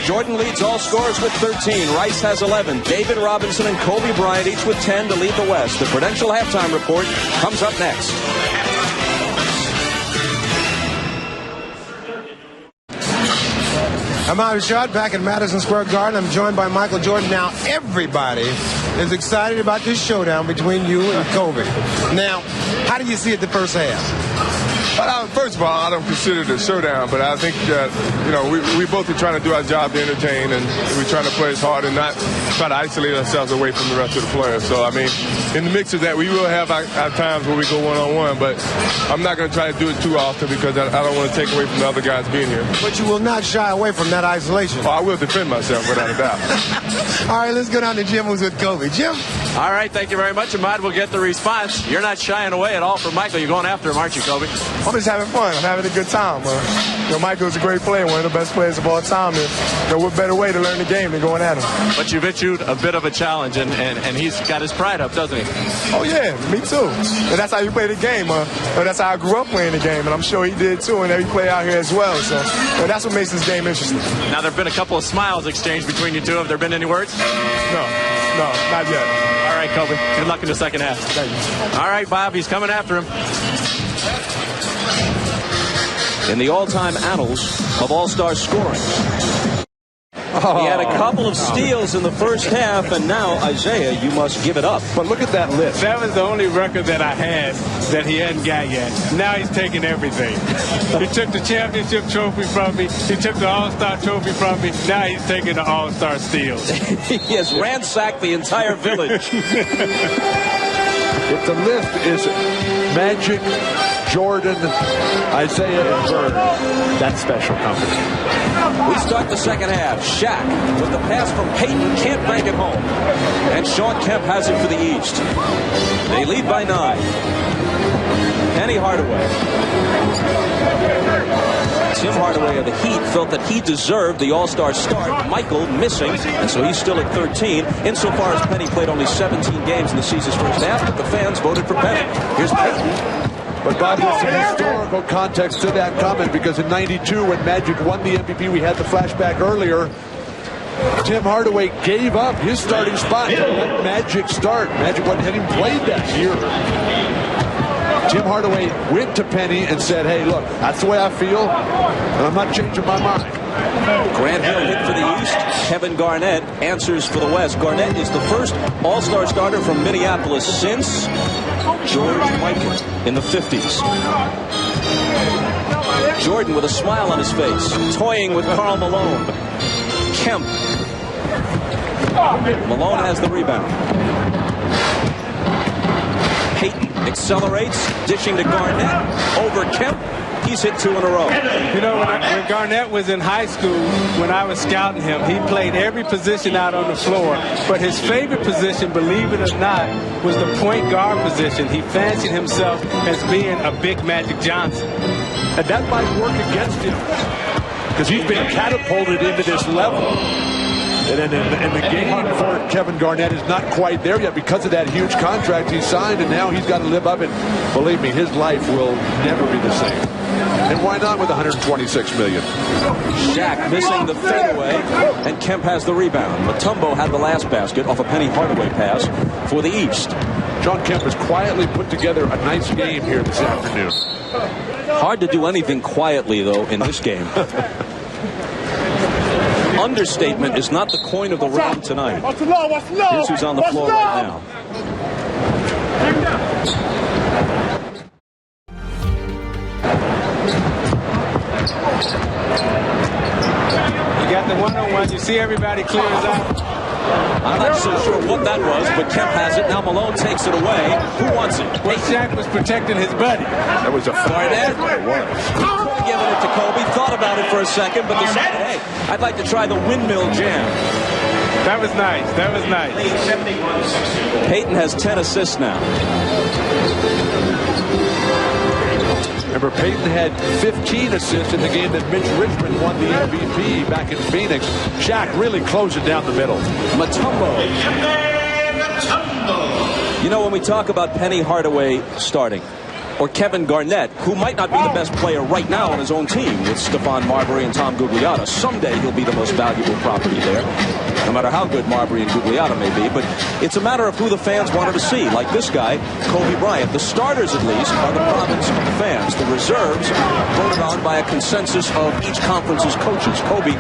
Jordan leads all scorers with 13. Rice has 11. David Robinson and Kobe Bryant each with 10 to lead the West. The Prudential Halftime Report comes up next. I'm Ahmad Rashad back at Madison Square Garden. I'm joined by Michael Jordan. Now, everybody is excited about this showdown between you and Kobe. Now, how do you see it the first half? First of all, I don't consider it a showdown, but I think that, we both are trying to do our job to entertain, and we're trying to play as hard and not try to isolate ourselves away from the rest of the players. So, I mean, in the mix of that, we will have our times where we go one-on-one, but I'm not going to try to do it too often because I don't want to take away from the other guys being here. But you will not shy away from that isolation. Oh, I will defend myself without a doubt. All right, let's go down to Jim, who's with Kobe. Jim? All right, thank you very much. Ahmad will get the response. You're not shying away at all from Michael. You're going after him, aren't you, Kobe? I'm just having fun. I'm having a good time. Michael's a great player, one of the best players of all time. And what better way to learn the game than going at him? But you've issued a bit of a challenge, and he's got his pride up, doesn't he? Oh, yeah, me too. And that's how you play the game. That's how I grew up playing the game, and I'm sure he did too, and every player out here as well. So that's what makes this game interesting. Now, there have been a couple of smiles exchanged between you two. Have there been any words? No. No, not yet. All right, Kobe. Good luck in the second half. Thank you. All right, Bob. He's coming after him. In the all-time annals of All-Star scoring. He had a couple of steals in the first half, and now, Isaiah, you must give it up. But look at that list. That was the only record that I had that he hadn't got yet. Now he's taking everything. He took the championship trophy from me. He took the All-Star trophy from me. Now he's taking the All-Star steals. He has ransacked the entire village. If the list is Magic, Jordan, Isaiah, and Bird, that's special company. We start the second half. Shaq with the pass from Peyton, can't bank it home. And Shawn Kemp has it for the East. They lead by 9. Penny Hardaway. Tim Hardaway of the Heat felt that he deserved the All-Star start. Michael missing, and so he's still at 13. Insofar as Penny played only 17 games in the season's first half, but the fans voted for Penny. Here's Peyton. But Bob, there's some historical context to that comment, because in '92, when Magic won the MVP, we had the flashback earlier. Tim Hardaway gave up his starting spot to let Magic start. Magic hadn't even played that year. Tim Hardaway went to Penny and said, hey, look, that's the way I feel, and I'm not changing my mind. Grant Hill hit for the East. Kevin Garnett answers for the West. Garnett is the first All-Star starter from Minneapolis since George Mikan in the 50s. Jordan with a smile on his face, toying with Karl Malone. Kemp. Malone has the rebound. Peyton accelerates, dishing to Garnett. Over Kemp. He's hit 2 in a row. You know, when Garnett was in high school, when I was scouting him, he played every position out on the floor. But his favorite position, believe it or not, was the point guard position. He fancied himself as being a big Magic Johnson. And that might work against him, because he's been catapulted into this level. And the game for Kevin Garnett is not quite there yet because of that huge contract he signed, and now he's got to live up, and believe me, his life will never be the same. And why not with $126 million? Shaq missing the fadeaway, and Kemp has the rebound. Mutombo had the last basket off a Penny Hardaway pass for the East. Shawn Kemp has quietly put together a nice game here this afternoon. Hard to do anything quietly, though, in this game. Understatement is not the coin of the round tonight. Here's who's on the floor right now. You got the one-on-one. You see everybody clears out. I'm not so sure what that was, but Kemp has it. Now Malone takes it away. Who wants it? Well, Shaq was protecting his buddy. That was a Garnett. Giving it to Kobe. Thought about it for a second, but decided, hey, I'd like to try the windmill jam. That was nice. That was nice. Peyton has 10 assists now. Remember, Peyton had 15 assists in the game that Mitch Richmond won the MVP back in Phoenix. Shaq really closed it down the middle. Mutombo. You know, when we talk about Penny Hardaway starting, or Kevin Garnett, who might not be the best player right now on his own team with Stephon Marbury and Tom Gugliotta, someday he'll be the most valuable property there, no matter how good Marbury and Gugliotta may be. But it's a matter of who the fans wanted to see, like this guy, Kobe Bryant. The starters, at least, are the province of the fans. The reserves voted on by a consensus of each conference's coaches. Kobe,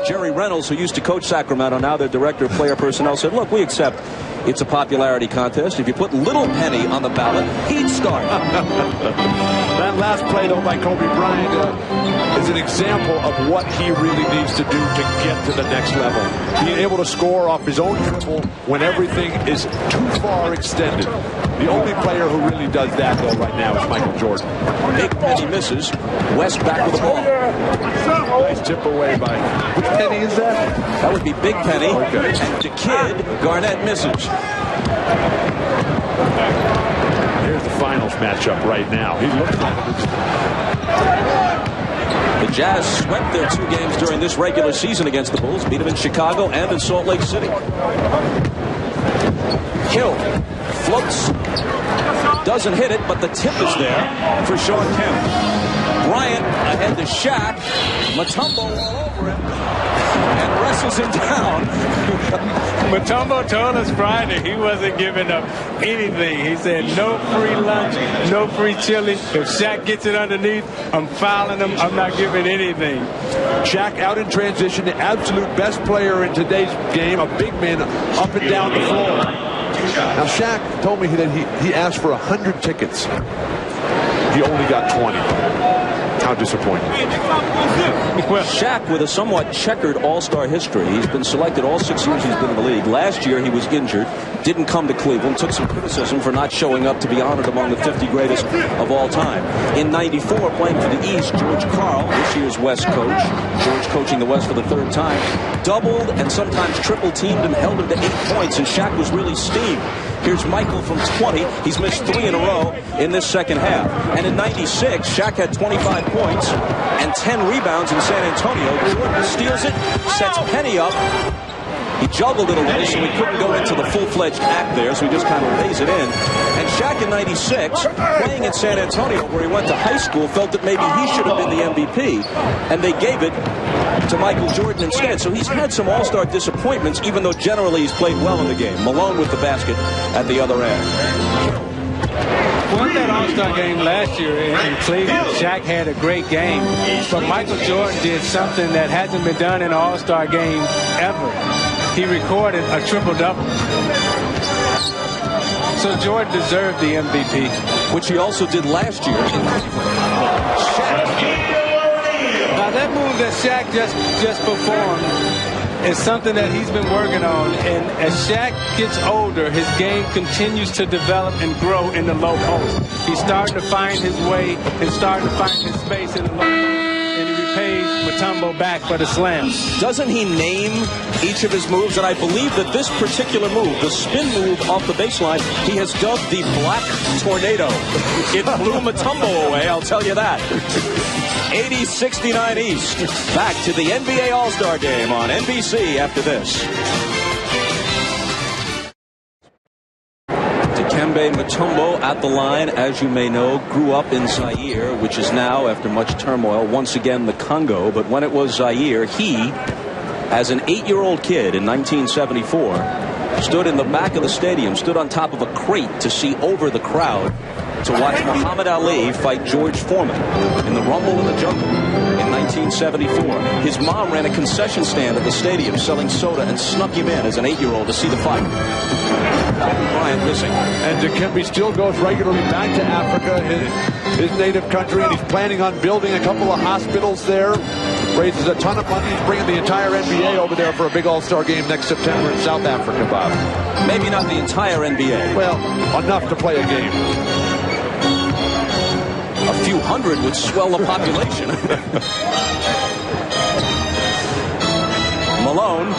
Jerry Reynolds, who used to coach Sacramento, now their director of player personnel, said, look, we accept it's a popularity contest. If you put Little Penny on the ballot, he'd start. That last play, though, by Kobe Bryant is an example of what he really needs to do to get to the next level. Being able to score off his own dribble when everything is too far extended. The only player who really does that, though, right now is Michael Jordan. Big Penny misses. West back with the ball. Nice tip away by... Which Penny is that? That would be Big Penny. Okay. And the kid, Garnett misses. Here's the finals matchup right now. He's looking at it. The Jazz swept their 2 games during this regular season against the Bulls. Beat them in Chicago and in Salt Lake City. Hill floats. Doesn't hit it, but the tip is there for Shawn Kemp. Bryant ahead to Shaq. Mutombo all over him and wrestles him down. Mutombo told us Friday he wasn't giving up anything. He said no free lunch, no free chili. If Shaq gets it underneath, I'm fouling him. I'm not giving anything. Shaq out in transition, the absolute best player in today's game, a big man up and down the floor. Now Shaq told me that he asked for 100 tickets. He only got 20. How disappointing. Well, Shaq with a somewhat checkered all-star history. He's been selected all 6 years he's been in the league. Last year he was injured, didn't come to Cleveland, took some criticism for not showing up to be honored among the 50 greatest of all time. In '94, playing for the East, George Karl, this year's West coach, George coaching the West for the third time, doubled and sometimes triple teamed him, held him to 8 points, and Shaq was really steamed. Here's Michael from 20. He's missed 3 in a row in this second half. And in '96, Shaq had 25 points and 10 rebounds in San Antonio. Jordan steals it, sets Penny up. He juggled it away, so he couldn't go into the full-fledged act there, so he just kind of lays it in. And Shaq in '96, playing in San Antonio, where he went to high school, felt that maybe he should have been the MVP, and they gave it to Michael Jordan instead. So he's had some all-star disappointments, even though generally he's played well in the game. Malone with the basket at the other end. Won that All-Star game last year in Cleveland. Shaq had a great game, but Michael Jordan did something that hasn't been done in an All-Star game ever. He recorded a triple-double. So Jordan deserved the MVP. Which he also did last year in Cleveland. Now that move that Shaq just performed is something that he's been working on, and as Shaq gets older, his game continues to develop and grow in the low post. He's starting to find his way and starting to find his space in the low post, and he repays Mutombo back for the slam. Doesn't he name each of his moves? And I believe that this particular move, the spin move off the baseline, he has dubbed the Black Tornado. It blew Mutombo away, I'll tell you that. 80-69 East. Back to the NBA All-Star Game on NBC after this. Dikembe Mutombo at the line, as you may know, grew up in Zaire, which is now, after much turmoil, once again the Congo. But when it was Zaire, he, as an 8-year-old kid in 1974, stood in the back of the stadium, stood on top of a crate to see over the crowd to watch Muhammad Ali fight George Foreman in the Rumble in the Jungle in 1974. His mom ran a concession stand at the stadium selling soda and snuck him in as an 8-year-old to see the fight. Bryant missing. And Dikembe still goes regularly back to Africa, his native country, and he's planning on building a couple of hospitals there. Raises a ton of money. He's bringing the entire NBA over there for a big All-Star game next September in South Africa, Bob. Maybe not the entire NBA. Well, enough to play a game. A few hundred would swell the population. Malone.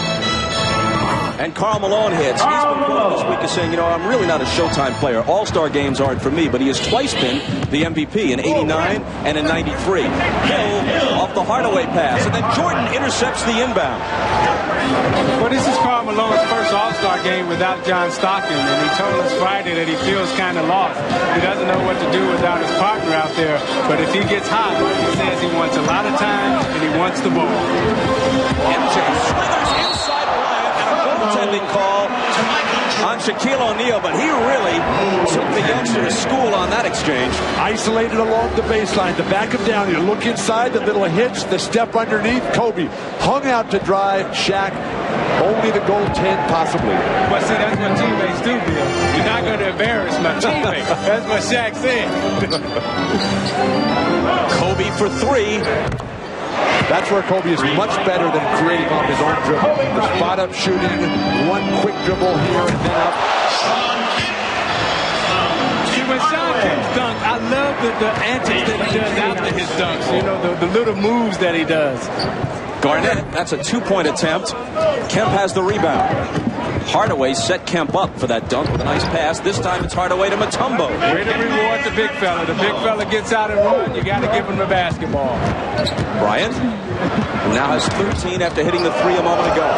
And Karl Malone hits. He's been quoted this week as saying, you know, I'm really not a Showtime player. All-Star games aren't for me, but he has twice been the MVP in '89 and in '93. Hill off the Hardaway pass, and then Jordan intercepts the inbound. Well, this is Karl Malone's first All-Star game without John Stockton, and he told us Friday that he feels kind of lost. He doesn't know what to do without his partner out there, but if he gets hot, he says he wants a lot of time and he wants the ball. MJ slithers inside Bryant, and a goaltending call on Shaquille O'Neal, but he really took the youngster to school on that exchange. Isolated along the baseline, to back him down. You look inside, the little hitch, the step underneath. Kobe hung out to dry. Shaq, only the goaltend possibly. But see, that's what teammates do, Bill. You're not going to embarrass my teammate. That's what Shaq said. Kobe for 3. That's where Kobe is much better than creating off his own dribble. The spot-up shooting, one quick dribble here and then up. See, when Sean Kemp's dunk, I love the antics that he does after his dunks. You know, the little moves that he does. Garnett, that's a 2-point attempt. Kemp has the rebound. Hardaway set Kemp up for that dunk with a nice pass. This time it's Hardaway to Mutombo. Way to reward the big fella. The big fella gets out and run. You got to give him the basketball. Bryant now has 13 after hitting the 3 a moment ago.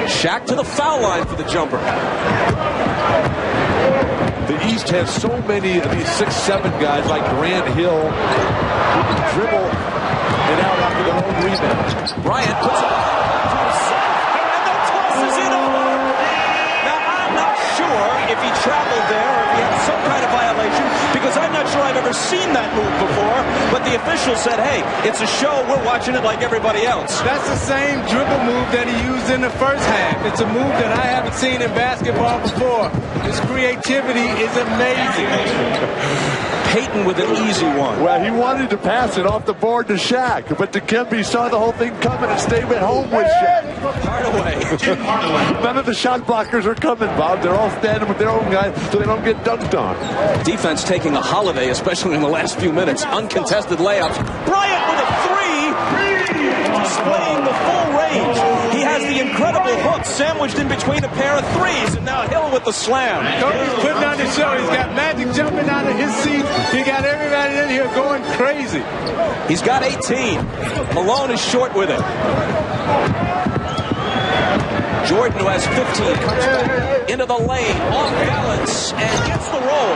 Shaq to the foul line for the jumper. The East has so many of these 6'7" guys like Grant Hill who can dribble it out after their own rebound. Bryant puts it to himself, and the toss is in over. Now, I'm not sure if he traveled there or if he had some kind of violation, because I'm not sure I've ever seen that move before, but the official said, hey, it's a show, we're watching it like everybody else. That's the same dribble move that he used in the first half. It's a move that I haven't seen in basketball before. His creativity is amazing. Peyton with an easy one. Well, he wanted to pass it off the board to Shaq, but Dikembe saw the whole thing coming and stayed at home with Shaq. Hardaway. None of the shot blockers are coming, Bob. They're all standing with their own guys so they don't get dunked on. Defense taking a holiday, especially in the last few minutes. Uncontested layups. Bryant with a three. Displaying the full range. He has the incredible hook sandwiched in between a pair of threes, and now Hill with the slam. Kobe's putting on the show. He's got Magic jumping out of his seat. He got everybody in here going crazy. He's got 18. Malone is short with it. Jordan, who has 15, comes back into the lane, off balance, and gets the roll.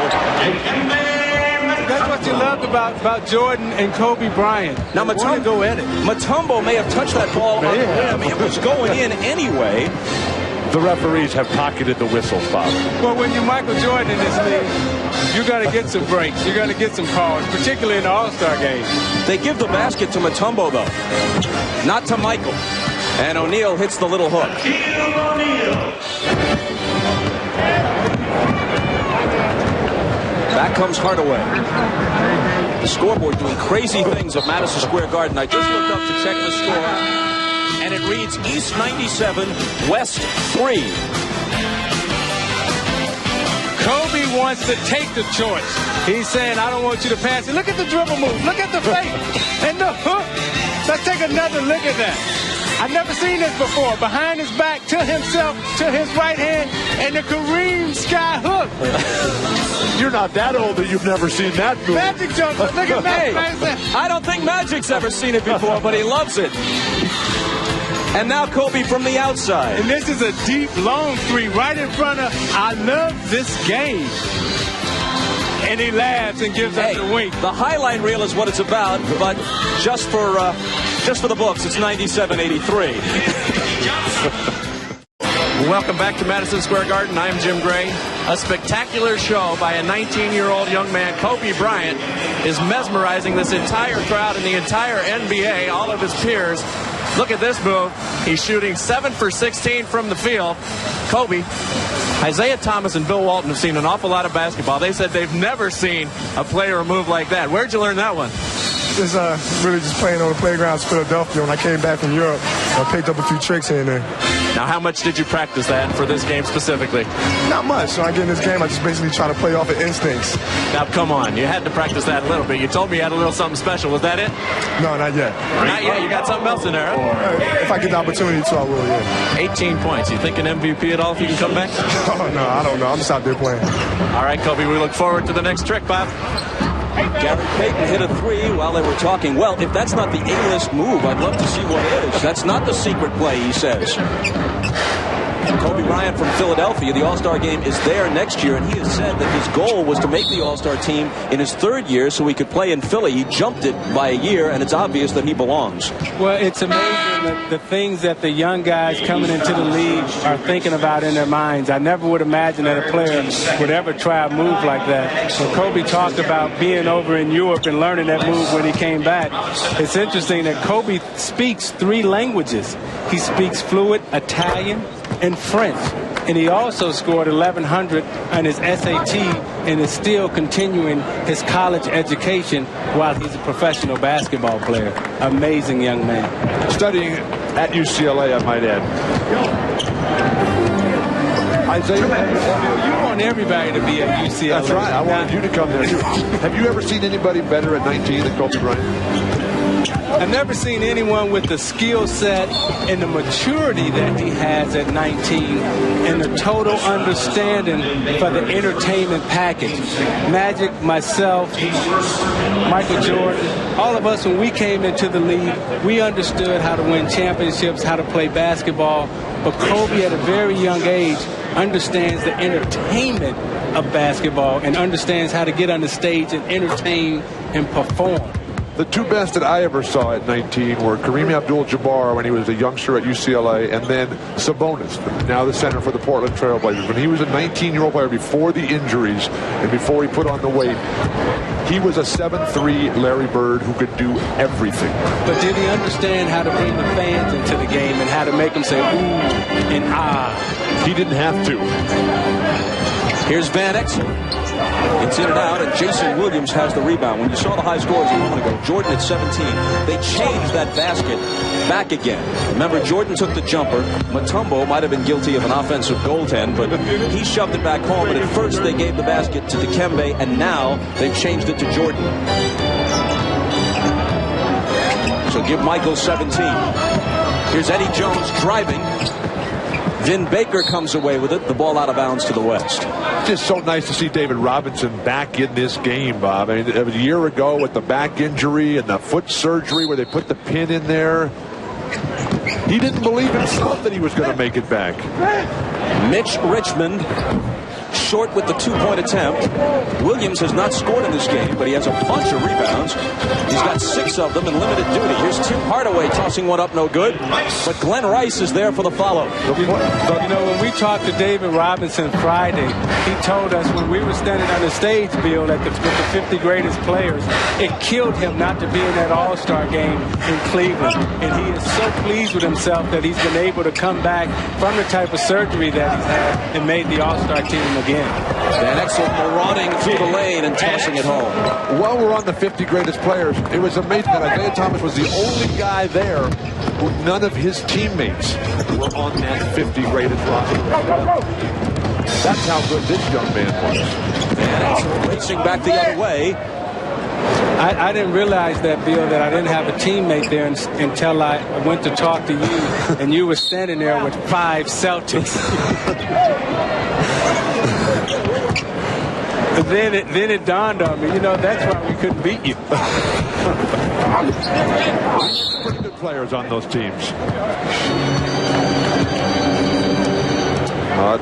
That's what you loved about Jordan and Kobe Bryant. Now, Mutombo may have touched that ball on the rim. It was going in anyway. The referees have pocketed the whistles, Bob. Well, when you're Michael Jordan in this league, you got to get some breaks. You got to get some calls, particularly in the All-Star game. They give the basket to Mutombo, though, not to Michael. And O'Neal hits the little hook. Back comes Hardaway. The scoreboard doing crazy things at Madison Square Garden. I just looked up to check the score, and it reads East 97, West 3. Kobe wants to take the choice. He's saying, I don't want you to pass it. Look at the dribble move. Look at the fake. And the hook. Let's take another look at that. I've never seen this before. Behind his back, to himself, to his right hand, and the Kareem sky hook. You're not that old that you've never seen that move. Magic jumper. Look at Magic. I don't think Magic's ever seen it before, but he loves it. And now Kobe from the outside. And this is a deep, long three right in front of, I love this game. And he laughs and gives us a wink. The highlight reel is what it's about, but just for the books, it's 97-83. Welcome back to Madison Square Garden. I'm Jim Gray. A spectacular show by a 19-year-old young man. Kobe Bryant is mesmerizing this entire crowd and the entire NBA, all of his peers. Look at this move. He's shooting 7 for 16 from the field. Kobe, Isaiah Thomas and Bill Walton have seen an awful lot of basketball. They said they've never seen a player move like that. Where'd you learn that one? Just really just playing on the playgrounds in Philadelphia. When I came back from Europe, I picked up a few tricks here and there. Now, how much did you practice that for this game specifically? Not much. When I get in this game, I just basically try to play off of instincts. Now, come on. You had to practice that a little bit. You told me you had a little something special. Was that it? No, not yet. Not yet. You got something else in there, huh? If I get the opportunity to, I will, yeah. 18 points. You think an MVP at all if you can come back? Oh, no, I don't know. I'm just out there playing. All right, Kobe, we look forward to the next trick, Bob. Gary Payton hit a three while they were talking. Well, if that's not the A-list move, I'd love to see what is. That's not the secret play, he says. Kobe Bryant from Philadelphia, the All-Star game is there next year, and he has said that his goal was to make the All-Star team in his third year so he could play in Philly. He jumped it by a year, and it's obvious that he belongs. Well, it's amazing the things that the young guys coming into the league are thinking about in their minds. I never would imagine that a player would ever try a move like that. So Kobe talked about being over in Europe and learning that move when he came back. It's interesting that Kobe speaks 3 languages. He speaks fluent Italian and French, and he also scored 1,100 on his SAT and is still continuing his college education while he's a professional basketball player. Amazing young man. Studying at UCLA, I might add. Isaiah, you want everybody to be at UCLA. That's right. I wanted you to come there too. Have you ever seen anybody better at 19 than Kobe Bryant? I've never seen anyone with the skill set and the maturity that he has at 19 and the total understanding for the entertainment package. Magic, myself, Michael Jordan, all of us, when we came into the league, we understood how to win championships, how to play basketball. But Kobe, at a very young age, understands the entertainment of basketball and understands how to get on the stage and entertain and perform. The two best that I ever saw at 19 were Kareem Abdul-Jabbar when he was a youngster at UCLA, and then Sabonis, now the center for the Portland Trail Blazers. When he was a 19-year-old player before the injuries and before he put on the weight, he was a 7'3" Larry Bird who could do everything. But did he understand how to bring the fans into the game and how to make them say, ooh and ah? He didn't have to. Here's Van Exel. It's in and out, and Jason Williams has the rebound. When you saw the high scores a moment ago, Jordan at 17, they changed that basket back again. Remember, Jordan took the jumper. Mutombo might have been guilty of an offensive goaltend, but he shoved it back home. And at first, they gave the basket to Dikembe, and now they've changed it to Jordan. So give Michael 17. Here's Eddie Jones driving. Vin Baker comes away with it. The ball out of bounds to the west. Just so nice to see David Robinson back in this game, Bob. I mean, it was a year ago with the back injury and the foot surgery where they put the pin in there. He didn't believe himself that he was going to make it back. Mitch Richmond short with the two-point attempt. Williams has not scored in this game, but he has a bunch of rebounds. He's got 6 of them in limited duty. Here's Tim Hardaway tossing one up, no good. But Glenn Rice is there for the follow. You know, when we talked to David Robinson Friday, he told us when we were standing on the stage, Bill, with the 50 greatest players, it killed him not to be in that All-Star game in Cleveland. And he is so pleased with himself that he's been able to come back from the type of surgery that he's had and made the All-Star team again. Van Exel marauding through the lane and tossing it home. While we're on the 50 greatest players, it was amazing that Isaiah Thomas was the only guy there who none of his teammates were on that 50 greatest roster. That's how good this young man was. Van Exel racing back the other way. I didn't realize that, Bill, that I didn't have a teammate there until I went to talk to you, and you were standing there with 5 Celtics. But then it dawned on me, you know, that's why we couldn't beat you. Pretty good players on those teams.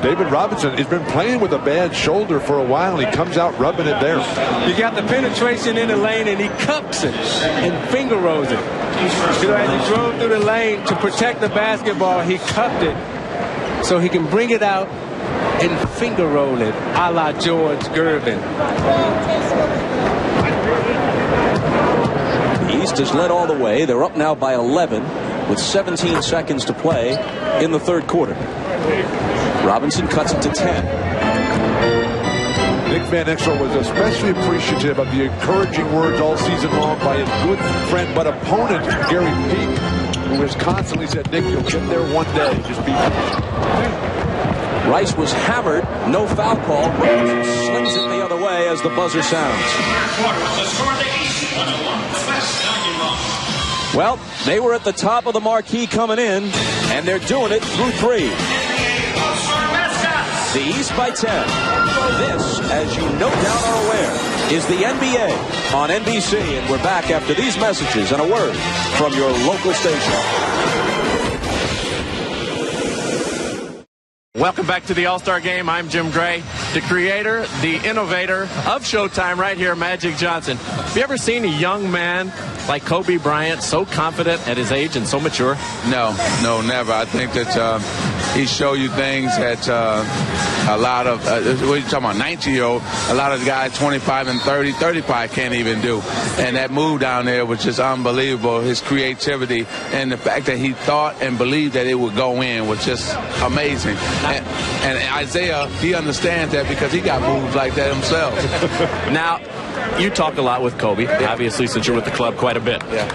David Robinson has been playing with a bad shoulder for a while, and he comes out rubbing it there. You got the penetration in the lane, and he cups it and finger rolls it. You know, as he drove through the lane to protect the basketball, he cupped it so he can bring it out and finger roll it, a la George Gervin. East has led all the way. They're up now by 11 with 17 seconds to play in the third quarter. Robinson cuts it to 10. Nick Van Exel was especially appreciative of the encouraging words all season long by his good friend but opponent, Gary Peak, who has constantly said, Nick, you'll get there one day. Just be patient. Rice was hammered. No foul call. Robinson slings it the other way as the buzzer sounds. Well, they were at the top of the marquee coming in, and they're doing it through 3. The East by 10. This, as you no doubt are aware, is the NBA on NBC, and we're back after these messages and a word from your local station. Welcome back to the All-Star Game. I'm Jim Gray, the creator, the innovator of Showtime right here, Magic Johnson. Have you ever seen a young man like Kobe Bryant so confident at his age and so mature? No, never. I think that he showed you things that a lot of, what are you talking about, 19-year-old, a lot of the guys 25 and 30, 35 can't even do. And that move down there was just unbelievable. His creativity and the fact that he thought and believed that it would go in was just amazing. And Isaiah, he understands that because he got moves like that himself. Now, you talk a lot with Kobe, obviously, since you're with the club quite a bit. Yeah.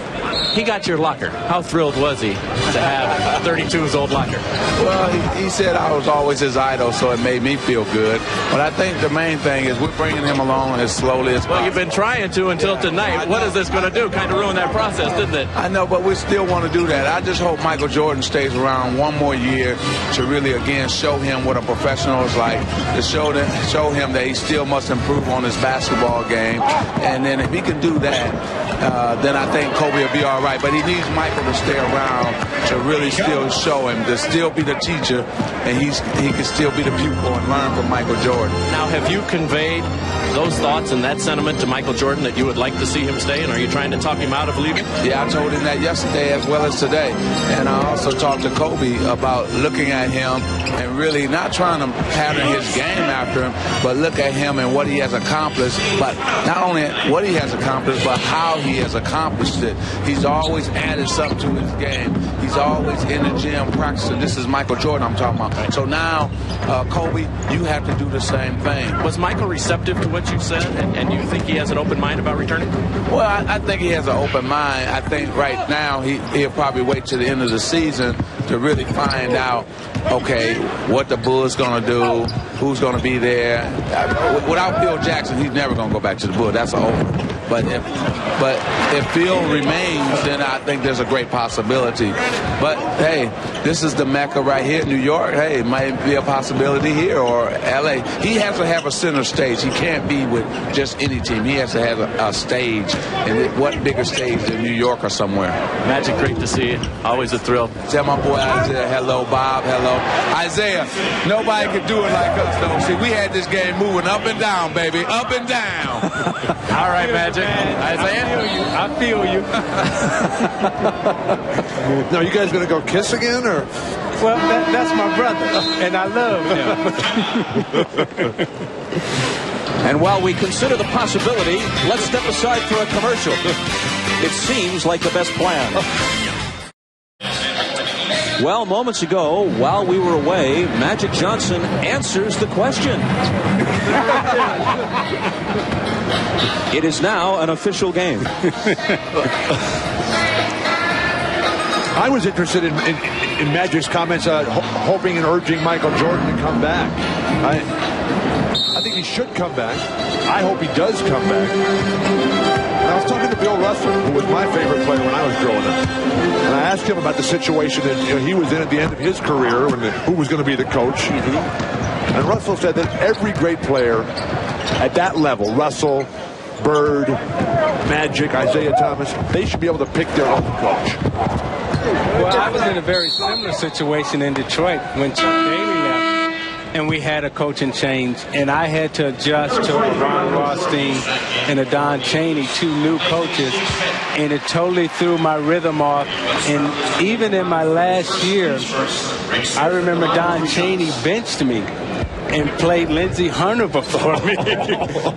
he got your locker. How thrilled was he to have 32's old locker? Well, he said I was always his idol, so it made me feel good. But I think the main thing is we're bringing him along as slowly as possible. Well, you've been trying to until tonight. What is this going to do? Kind of ruin that process, didn't it? I know, but we still want to do that. I just hope Michael Jordan stays around one more year to really, again, show him what a professional is like, to show him that he still must improve on his basketball game. And then if he can do that, then I think Kobe will be all right. But he needs Michael to stay around to really still show him, to still be the teacher, and he can still be the pupil and learn from Michael Jordan. Now, have you conveyed those thoughts and that sentiment to Michael Jordan that you would like to see him stay, and are you trying to talk him out of leaving? Yeah, I told him that yesterday as well as today. And I also talked to Kobe about looking at him and really not trying to pattern his game after him, but look at him and what he has accomplished. But not only what he has accomplished, but how he has accomplished it. He's always added something to his game. He's always in the gym practicing. This is Michael Jordan I'm talking about. So now, Kobe, you have to do the same thing. Was Michael receptive to what you said, and you think he has an open mind about returning? Well, I think he has an open mind. I think right now he'll probably wait till the end of the season to really find out, okay, what the Bulls going to do, who's going to be there. Without Phil Jackson, he's never going to go back to the Bulls. That's over. But if Phil remains, then I think there's a great possibility. But, hey, this is the Mecca right here, New York. Hey, it might be a possibility here or L.A. He has to have a center stage. He can't be with just any team. He has to have a stage. And what bigger stage than New York or somewhere? Magic, great to see you. Always a thrill. Tell my boy Isaiah, hello, Bob, hello. Isaiah, nobody could do it like us, though. See, we had this game moving up and down, baby, up and down. All right, Magic. Isaiah? I feel you. Now, you guys going to go kiss again, or? Well, that's my brother, and I love him. And while we consider the possibility, let's step aside for a commercial. It seems like the best plan. Well, moments ago, while we were away, Magic Johnson answers the question. It is now an official game. I was interested in Magic's comments, hoping and urging Michael Jordan to come back. I think he should come back. I hope he does come back. And I was talking to Bill Russell, who was my favorite player when I was growing up. And I asked him about the situation that he was in at the end of his career, and who was going to be the coach. And Russell said that every great player at that level, Russell, Bird, Magic, Isaiah Thomas, they should be able to pick their own coach. Well, I was in a very similar situation in Detroit when Chuck Daly left, and we had a coaching change, and I had to adjust to a Ron Rothstein and a Don Chaney, two new coaches, and it totally threw my rhythm off. And even in my last year, I remember Don Chaney benched me and played Lindsey Hunter before me.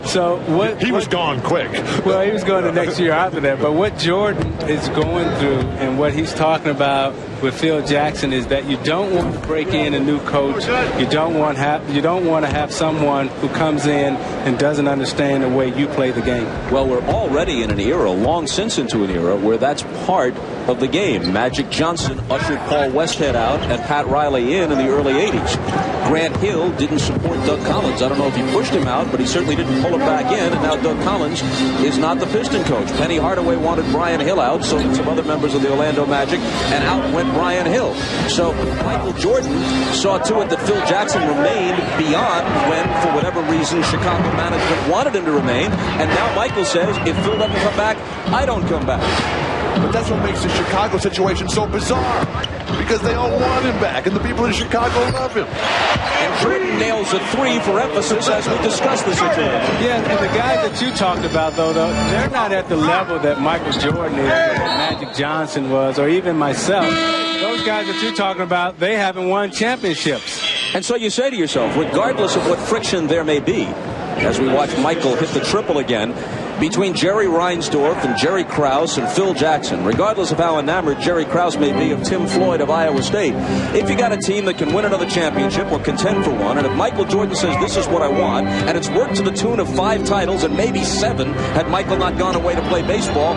So he was gone quick. Well, he was going the next year after that. But what Jordan is going through and what he's talking about with Phil Jackson is that you don't want to break in a new coach. You don't want to have someone who comes in and doesn't understand the way you play the game. Well, we're already in an era, long since into an era, where that's part of the game. Magic Johnson ushered Paul Westhead out and Pat Riley in the early 80s. Grant Hill didn't support Doug Collins. I don't know if he pushed him out, but he certainly didn't pull him back in, and now Doug Collins is not the Piston coach. Penny Hardaway wanted Brian Hill out, so did some other members of the Orlando Magic, and out went Brian Hill. So Michael Jordan saw to it that Phil Jackson remained beyond when, for whatever reason, Chicago management wanted him to remain, and now Michael says, if Phil doesn't come back, I don't come back. But that's what makes the Chicago situation so bizarre, because they all want him back, and the people in Chicago love him. And Jordan nails a three for emphasis as we discuss the situation. Yeah, and the guys that you talked about, though, they're not at the level that Michael Jordan is, or that Magic Johnson was, or even myself. Those guys that you're talking about, they haven't won championships. And so you say to yourself, regardless of what friction there may be, as we watch Michael hit the triple again, between Jerry Reinsdorf and Jerry Krause and Phil Jackson, regardless of how enamored Jerry Krause may be of Tim Floyd of Iowa State. If you got a team that can win another championship or contend for one, and if Michael Jordan says this is what I want, and it's worked to the tune of 5 titles and maybe 7 had Michael not gone away to play baseball,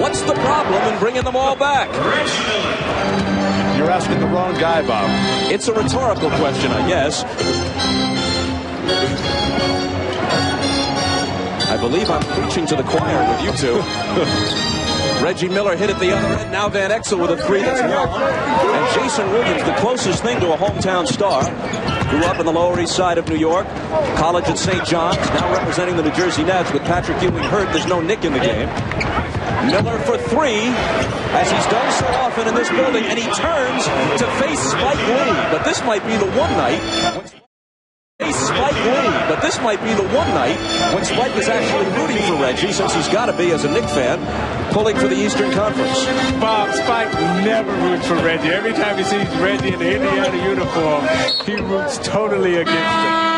what's the problem in bringing them all back? You're asking the wrong guy, Bob. It's a rhetorical question, I guess. I believe I'm preaching to the choir with you two. Reggie Miller hit at the other end. Now Van Exel with a 3 that's long. And Jason Williams, the closest thing to a hometown star. Grew up in the Lower East Side of New York. College at St. John's. Now representing the New Jersey Nets with Patrick Ewing hurt. There's no Nick in the game. Miller for 3, as he's done so often in this building. And he turns to face Spike Lee. But this might be the one night when Spike is actually rooting for Reggie, since he's got to be, as a Knicks fan, pulling for the Eastern Conference. Bob, Spike never roots for Reggie. Every time he sees Reggie in the Indiana uniform, he roots totally against him.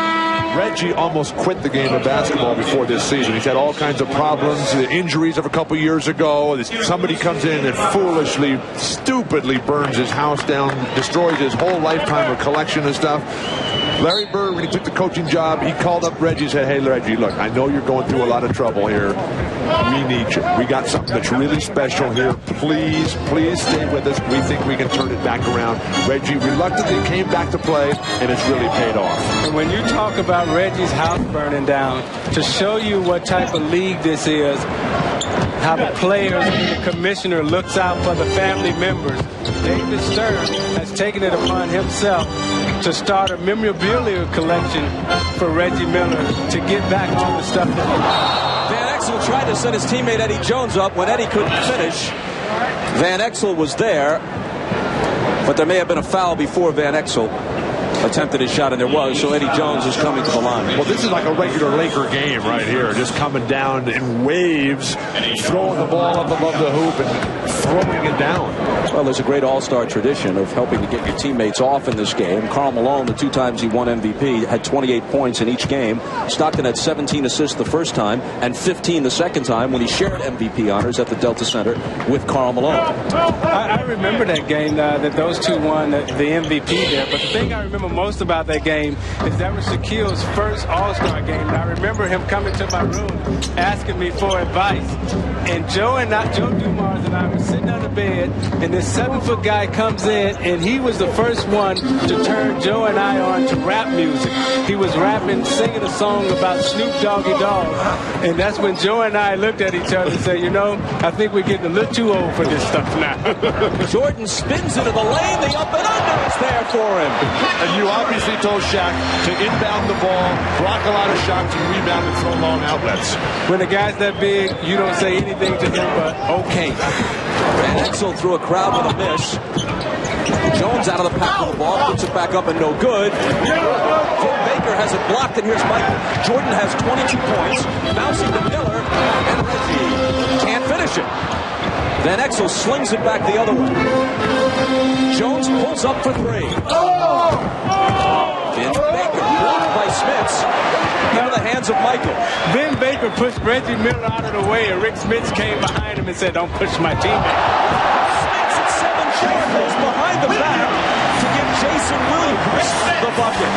Reggie almost quit the game of basketball before this season. He's had all kinds of problems, the injuries of a couple years ago. Somebody comes in and foolishly, stupidly burns his house down, destroys his whole lifetime of collection of stuff. Larry Bird, when he took the coaching job, he called up Reggie and said, "Hey, Reggie, look, I know you're going through a lot of trouble here. We need you. We got something that's really special here. Please stay with us. We think we can turn it back around." Reggie reluctantly came back to play, and it's really paid off. And when you talk about Reggie's house burning down, to show you what type of league this is, how the players and the commissioner looks out for the family members, David Stern has taken it upon himself to start a memorabilia collection for Reggie Miller to get back all the stuff that Van Exel tried to set his teammate Eddie Jones up when Eddie couldn't finish. Van Exel was there, but there may have been a foul before Van Exel attempted his shot, and there was, so Eddie Jones is coming to the line. Well, this is like a regular Laker game right here, just coming down in waves, throwing the ball up above the hoop and throwing it down. Well, there's a great all-star tradition of helping to get your teammates off in this game. Karl Malone, the 2 times he won MVP, had 28 points in each game. Stockton had 17 assists the first time and 15 the second time when he shared MVP honors at the Delta Center with Karl Malone. I remember that game that those two won the MVP there, but the thing I remember most about that game is that was Shaquille's first All-Star game, and I remember him coming to my room asking me for advice. And Joe Dumars and I were sitting on the bed, and this 7-foot guy comes in, and he was the first one to turn Joe and I on to rap music. He was rapping, singing a song about Snoop Doggy Dogg, and that's when Joe and I looked at each other and said, you know, I think we're getting a little too old for this stuff now. Jordan spins into the lane, the up and under is there for him. And you obviously told Shaq to inbound the ball, block a lot of shots, and rebound and throw long outlets. When the guy's that big, you don't say anything to him but okay. Van Exel threw a crowd with a miss. Jones out of the pack with the ball, puts it back up and no good. Vin Baker has it blocked, and here's Michael. Jordan has 22 points, bouncing to Miller, and Reggie can't finish it. Van Exel slings it back the other way. Jones pulls up for 3. Vin Baker blocked by Smits into the hands of Michael. Vin Baker pushed Reggie Miller out of the way, and Rick Smits came behind him and said, "Don't push my teammate." Smits at 7 goes behind the back to give Jason Williams the bucket.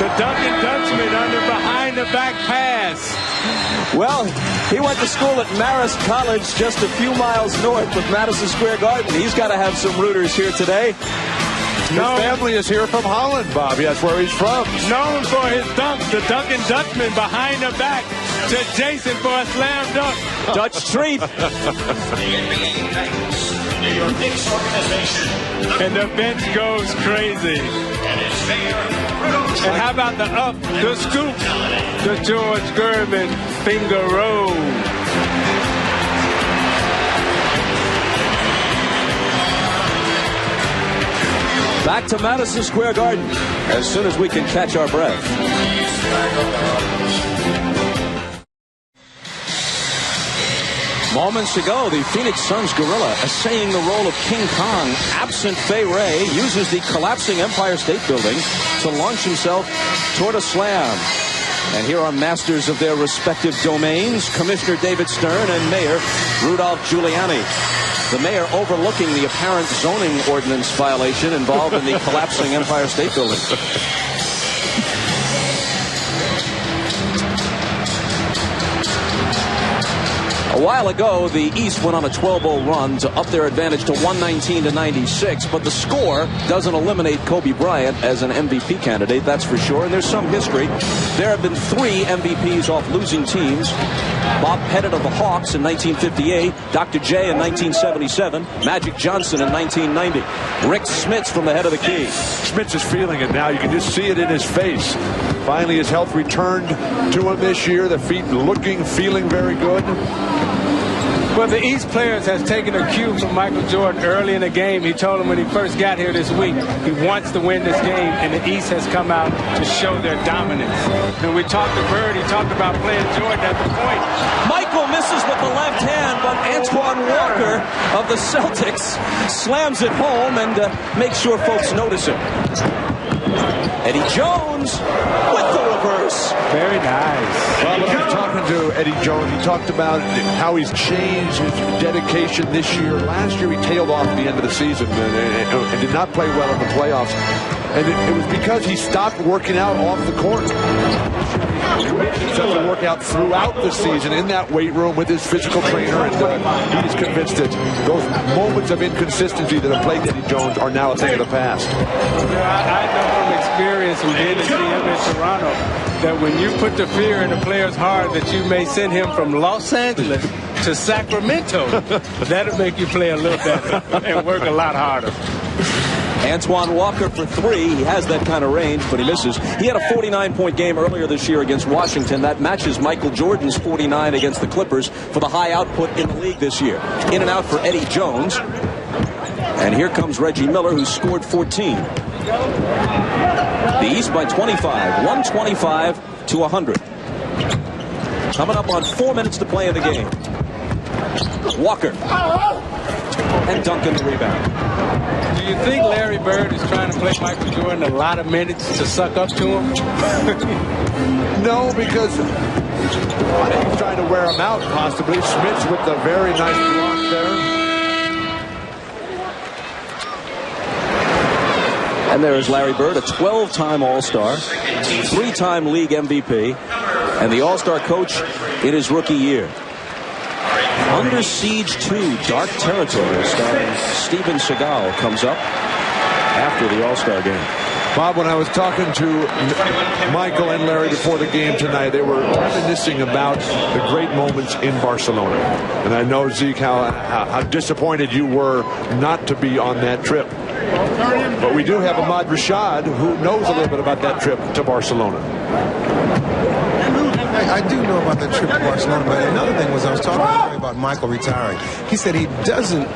The Duncan Dutchman under behind the back pass. Well, he went to school at Marist College just a few miles north of Madison Square Garden. He's got to have some rooters here today. His family is here from Holland, Bobby. That's where he's from. Known for his dunks, the Duncan Dutchman behind the back to Jason for a slam dunk. Dutch treat. The NBA thanks New York Knicks organization. And the bench goes crazy. And its mayor, Rudolph. And how about the up, the scoop, the George Gervin finger roll. Back to Madison Square Garden as soon as we can catch our breath. Moments ago, the Phoenix Suns gorilla, essaying the role of King Kong, absent Fay Ray, uses the collapsing Empire State Building to launch himself toward a slam. And here are masters of their respective domains, Commissioner David Stern and Mayor Rudolph Giuliani. The mayor overlooking the apparent zoning ordinance violation involved in the collapsing Empire State Building. A while ago, the East went on a 12-0 run to up their advantage to 119-96, but the score doesn't eliminate Kobe Bryant as an MVP candidate, that's for sure, and there's some history. There have been 3 MVPs off losing teams. Bob Pettit of the Hawks in 1958, Dr. J in 1977, Magic Johnson in 1990. Rick Smits from the head of the key. Smits is feeling it now. You can just see it in his face. Finally, his health returned to him this year. The feet looking, feeling very good. Well, the East players has taken a cue from Michael Jordan early in the game. He told them when he first got here this week, he wants to win this game, and the East has come out to show their dominance. And we talked to Bird, he talked about playing Jordan at the point. Michael misses with the left hand, but Antoine Walker of the Celtics slams it home and makes sure folks notice it. Eddie Jones with the reverse. Very nice. Well, when I was talking to Eddie Jones, he talked about how he's changed his dedication this year. Last year, he tailed off at the end of the season and did not play well in the playoffs. And it was because he stopped working out off the court. He started to work out throughout the season in that weight room with his physical trainer, and he's convinced that those moments of inconsistency that have plagued Eddie Jones are now a thing of the past. I know from experience from being to see him in Toronto that when you put the fear in the player's heart that you may send him from Los Angeles to Sacramento, that'll make you play a little better and work a lot harder. Antoine Walker for 3. He has that kind of range, but he misses. He had a 49-point game earlier this year against Washington. That matches Michael Jordan's 49 against the Clippers for the high output in the league this year. In and out for Eddie Jones. And here comes Reggie Miller, who scored 14. The East by 25. 125-100. Coming up on 4 minutes to play in the game. Walker. And Duncan the rebound. Do you think Larry Bird is trying to play Michael Jordan a lot of minutes to suck up to him? No, because I think he's trying to wear him out, possibly. Smits with the very nice block there. And there is Larry Bird, a 12-time All-Star, 3-time league MVP, and the All-Star coach in his rookie year. Under Siege 2, Dark Territory, starring Steven Seagal, comes up after the All-Star game. Bob, when I was talking to Michael and Larry before the game tonight, they were reminiscing about the great moments in Barcelona. And I know, Zeke, how disappointed you were not to be on that trip. But we do have Ahmad Rashad, who knows a little bit about that trip to Barcelona. I do know about that trip to Barcelona, but another thing was I was talking to Larry about Michael retiring. He said he doesn't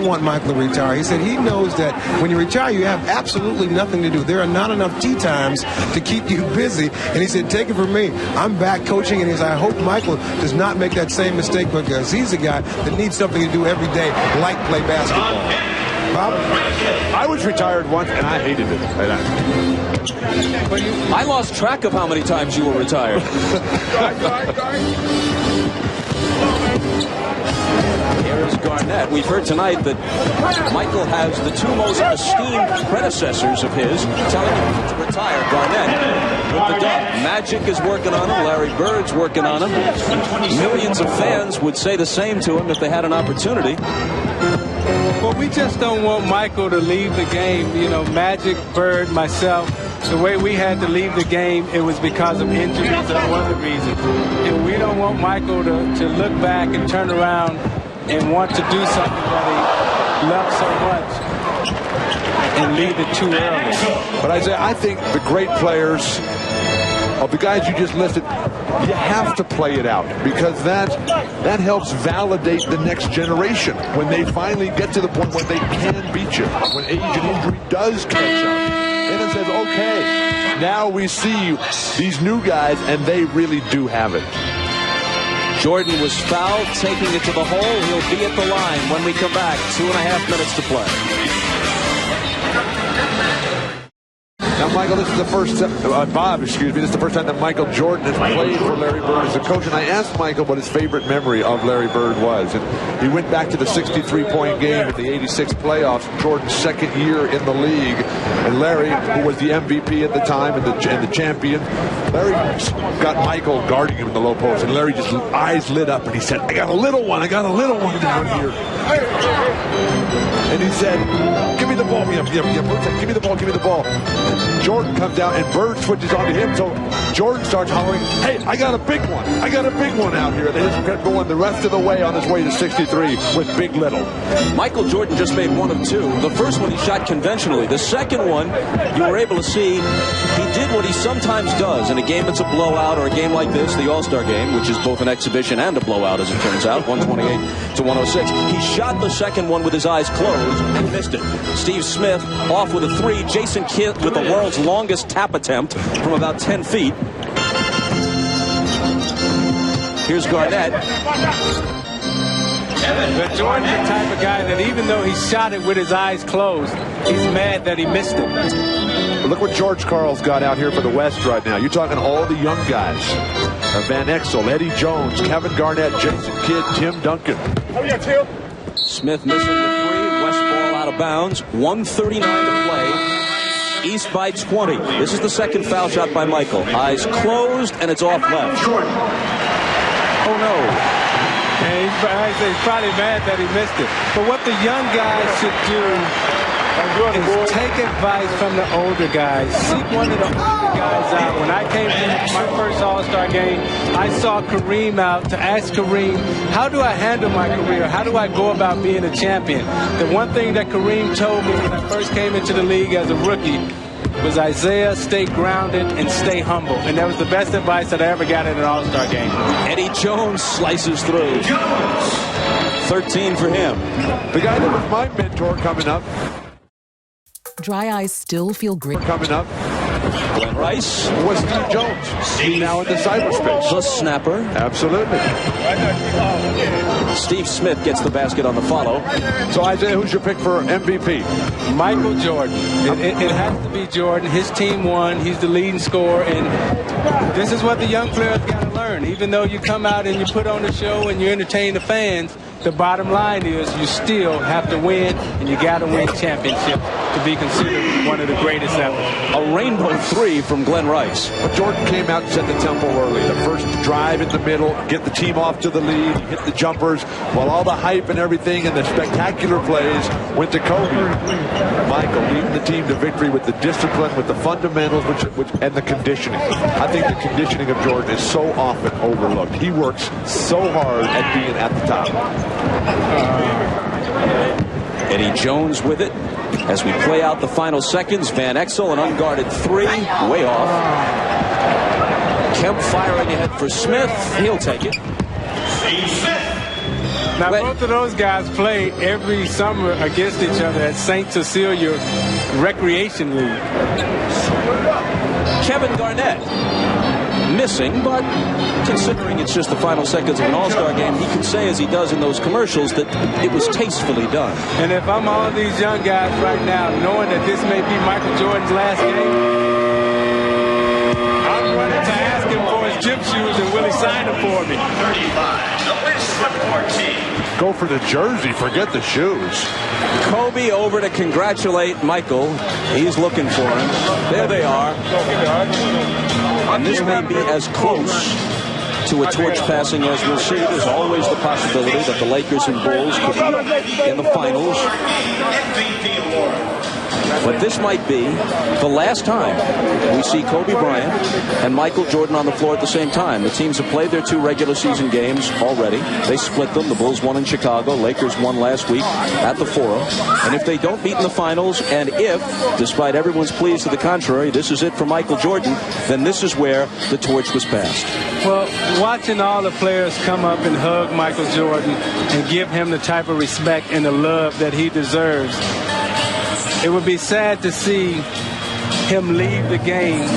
want Michael to retire. He said he knows that when you retire, you have absolutely nothing to do. There are not enough tee times to keep you busy. And he said, take it from me. I'm back coaching, and he said, I hope Michael does not make that same mistake because he's a guy that needs something to do every day, like play basketball. Bob? I was retired once, and I hated it. I lost track of how many times you were retired. Here is Garnett. We've heard tonight that Michael has the 2 most esteemed predecessors of his telling him to retire. Garnett with the dunk. Magic is working on him. Larry Bird's working on him. Millions of fans would say the same to him if they had an opportunity. Well, we just don't want Michael to leave the game. You know, Magic, Bird, myself, the way we had to leave the game, it was because of injuries or other reasons. And we don't want Michael to look back and turn around and want to do something that he loved so much and leave it too early. But I think the great players, of the guys you just listed, you have to play it out because that helps validate the next generation when they finally get to the point where they can beat you, when age and injury does catch up. And it says, okay, now we see these new guys, and they really do have it. Jordan was fouled, taking it to the hole. He'll be at the line when we come back. 2.5 minutes to play. Now, Michael, this is the first Bob, excuse me, this is the first time that Michael Jordan has played for Larry Bird as a coach. And I asked Michael what his favorite memory of Larry Bird was. And he went back to the 63-point game in the 86 playoffs, Jordan's second year in the league. And Larry, who was the MVP at the time and the champion, Larry got Michael guarding him in the low post. And Larry just eyes lit up and he said, I got a little one down here. And he said, give me the ball. Give me the ball. And Jordan comes out and Bird switches onto him. So Jordan starts hollering, hey, I got a big one out here. They just kept going the rest of the way on his way to 63 with Big Little. Michael Jordan just made one of two. The first one he shot conventionally. The second one, you were able to see he did what he sometimes does in a game that's a blowout or a game like this, the All-Star game, which is both an exhibition and a blowout as it turns out, 128 to 106. He shot the second one with his eyes closed and missed it. Steve Smith off with a three. Jason Kidd with the world's longest tap attempt from about 10 feet. Here's Garnett. But Jordan's the type of guy that even though he shot it with his eyes closed, he's mad that he missed it. But look what George Karl's got out here for the West right now. You're talking all the young guys. Van Exel, Eddie Jones, Kevin Garnett, Jason Kidd, Tim Duncan. Smith missing the three. West ball out of bounds. 1:39 to play. East by 20. This is the second foul shot by Michael. Eyes closed, and it's off left. Oh, no. And he's probably mad that he missed it. But what the young guys should do is take advice from the older guys. Seek one of the older guys out. When I came to my first All-Star game, I saw Kareem out to ask Kareem, how do I handle my career? How do I go about being a champion? The one thing that Kareem told me when I first came into the league as a rookie was, Isaiah, stay grounded and stay humble. And that was the best advice that I ever got in an All-Star game. Eddie Jones slices through. 13 for him. The guy that was my mentor coming up. Dry eyes still feel great. Coming up. Glenn Rice. Was Steve Jones. He's now in the cyberspace. The snapper. Absolutely. Steve Smith gets the basket on the follow. So, Isaiah, who's your pick for MVP? Michael Jordan. It has to be Jordan. His team won. He's the leading scorer. And this is what the young players got to learn. Even though you come out and you put on the show and you entertain the fans, the bottom line is you still have to win, and you got to win championships to be considered one of the greatest ever. A rainbow three from Glenn Rice. But Jordan came out and set the tempo early. The first drive in the middle, get the team off to the lead, hit the jumpers, while all the hype and everything and the spectacular plays went to Kobe. Michael leading the team to victory with the discipline, with the fundamentals, and the conditioning. I think the conditioning of Jordan is so often overlooked. He works so hard at being at the top. Eddie Jones with it as we play out the final seconds. Van Exel, an unguarded three, way off. Kemp firing ahead for Smith. He'll take it. Now, both of those guys play every summer against each other at St. Cecilia Recreation League. Kevin Garnett missing, but considering it's just the final seconds of an All-Star game, he can say, as he does in those commercials, that it was tastefully done. And if I'm all these young guys right now, knowing that this may be Michael Jordan's last game, I'm running to ask him for his gym shoes, and will he sign them for me? 35, the list from 14. Go for the jersey, forget the shoes. Kobe over to congratulate Michael. He's looking for him. There they are. And this may be as close to a torch passing as we'll see. There's always the possibility that the Lakers and Bulls could be in the finals. But this might be the last time we see Kobe Bryant and Michael Jordan on the floor at the same time. The teams have played their two regular season games already. They split them. The Bulls won in Chicago. Lakers won last week at the Forum. And if they don't meet in the finals, and if, despite everyone's pleas to the contrary, this is it for Michael Jordan, then this is where the torch was passed. Well, watching all the players come up and hug Michael Jordan and give him the type of respect and the love that he deserves, it would be sad to see him leave the game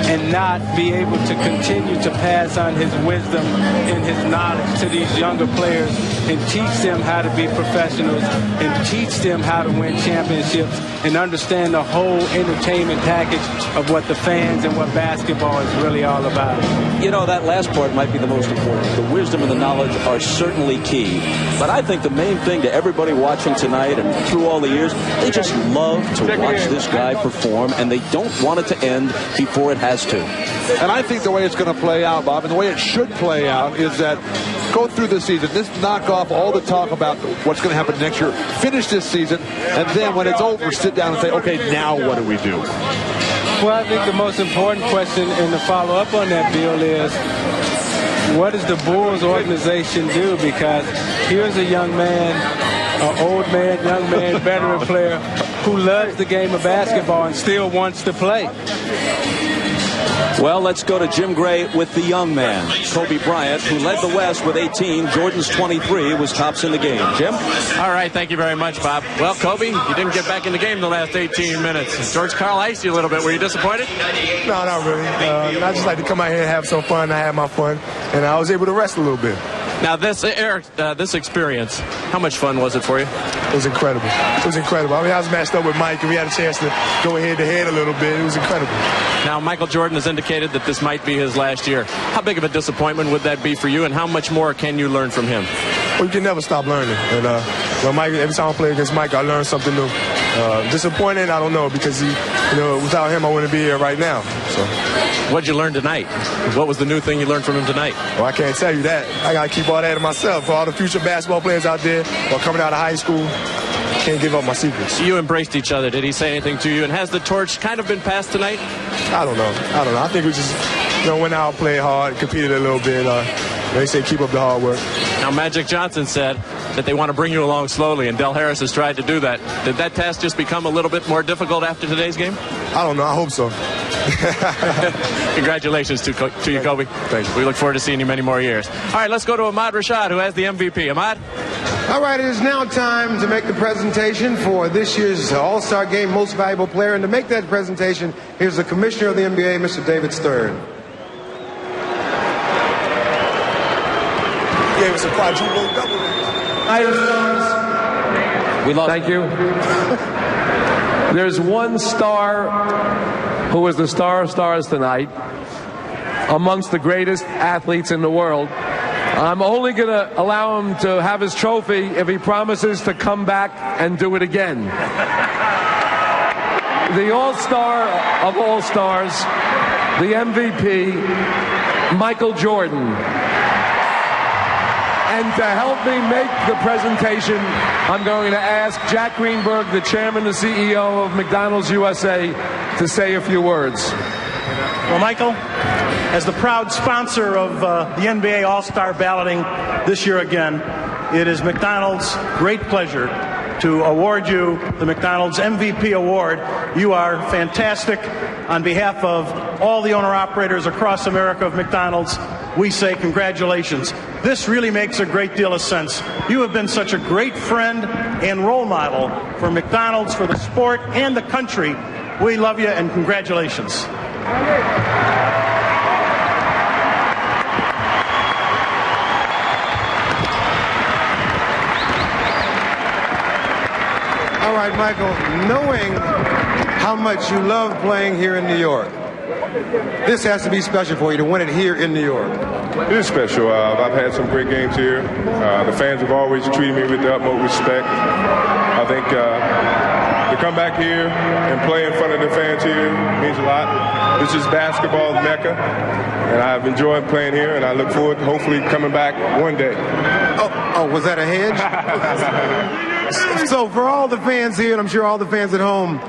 and not be able to continue to pass on his wisdom and his knowledge to these younger players and teach them how to be professionals and teach them how to win championships and understand the whole entertainment package of what the fans and what basketball is really all about. You know, that last part might be the most important. The wisdom and the knowledge are certainly key. But I think the main thing to everybody watching tonight and through all the years, they just love to watch this guy perform, and they don't want it to end before it has to. And I think the way it's going to play out, Bob, and the way it should play out is that go through the season, just knock off all the talk about what's going to happen next year, finish this season, and then when it's over, sit down and say, okay, now what do we do? Well, I think the most important question and the follow-up on that, Bill, is what does the Bulls organization do? Because here's a young man, an old man, young man, veteran player who loves the game of basketball and still wants to play. Well, let's go to Jim Gray with the young man, Kobe Bryant, who led the West with 18. Jordan's 23, was tops in the game. Jim? All right, thank you very much, Bob. Well, Kobe, you didn't get back in the game the last 18 minutes. George Karl iced you a little bit. Were you disappointed? No, not really. I just like to come out here and have some fun. I had my fun, and I was able to rest a little bit. Now, this experience, how much fun was it for you? It was incredible. It was incredible. I mean, I was matched up with Mike, and we had a chance to go head-to-head a little bit. It was incredible. Now, Michael Jordan has indicated that this might be his last year. How big of a disappointment would that be for you, and how much more can you learn from him? Well, you can never stop learning. And Mike, every time I play against Mike, I learn something new. Disappointed, I don't know, because without him, I wouldn't be here right now. So. What'd you learn tonight? What was the new thing you learned from him tonight? Well, I can't tell you that. I got to keep all that to myself. For all the future basketball players out there or coming out of high school, can't give up my secrets. You embraced each other. Did he say anything to you? And has the torch kind of been passed tonight? I don't know. I think we just went out, played hard, competed a little bit. They say keep up the hard work. Now, Magic Johnson said that they want to bring you along slowly, and Del Harris has tried to do that. Did that task just become a little bit more difficult after today's game? I don't know. I hope so. Congratulations to you, Kobe. Thank you. We look forward to seeing you many more years. All right, let's go to Ahmad Rashad, who has the MVP. Ahmad? All right, it is now time to make the presentation for this year's All-Star Game Most Valuable Player. And to make that presentation, here's the Commissioner of the NBA, Mr. David Stern. Gave us a quadruple double. Thank you. There's one star who is the star of stars tonight, amongst the greatest athletes in the world. I'm only going to allow him to have his trophy if he promises to come back and do it again. The all-star of all stars, the MVP, Michael Jordan. And to help me make the presentation, I'm going to ask Jack Greenberg, the chairman and CEO of McDonald's USA, to say a few words. Well, Michael, as the proud sponsor of the NBA All-Star balloting this year again, it is McDonald's great pleasure to award you the McDonald's MVP award. You are fantastic. On behalf of all the owner-operators across America of McDonald's, we say congratulations. This really makes a great deal of sense. You have been such a great friend and role model for McDonald's, for the sport, and the country. We love you, and congratulations. All right, Michael, knowing how much you love playing here in New York, this has to be special for you to win it here in New York. It is special. I've had some great games here. The fans have always treated me with the utmost respect. I think to come back here and play in front of the fans here means a lot. This is basketball's Mecca, and I've enjoyed playing here, and I look forward to hopefully coming back one day. Oh, was that a hedge? So for all the fans here, and I'm sure all the fans at home,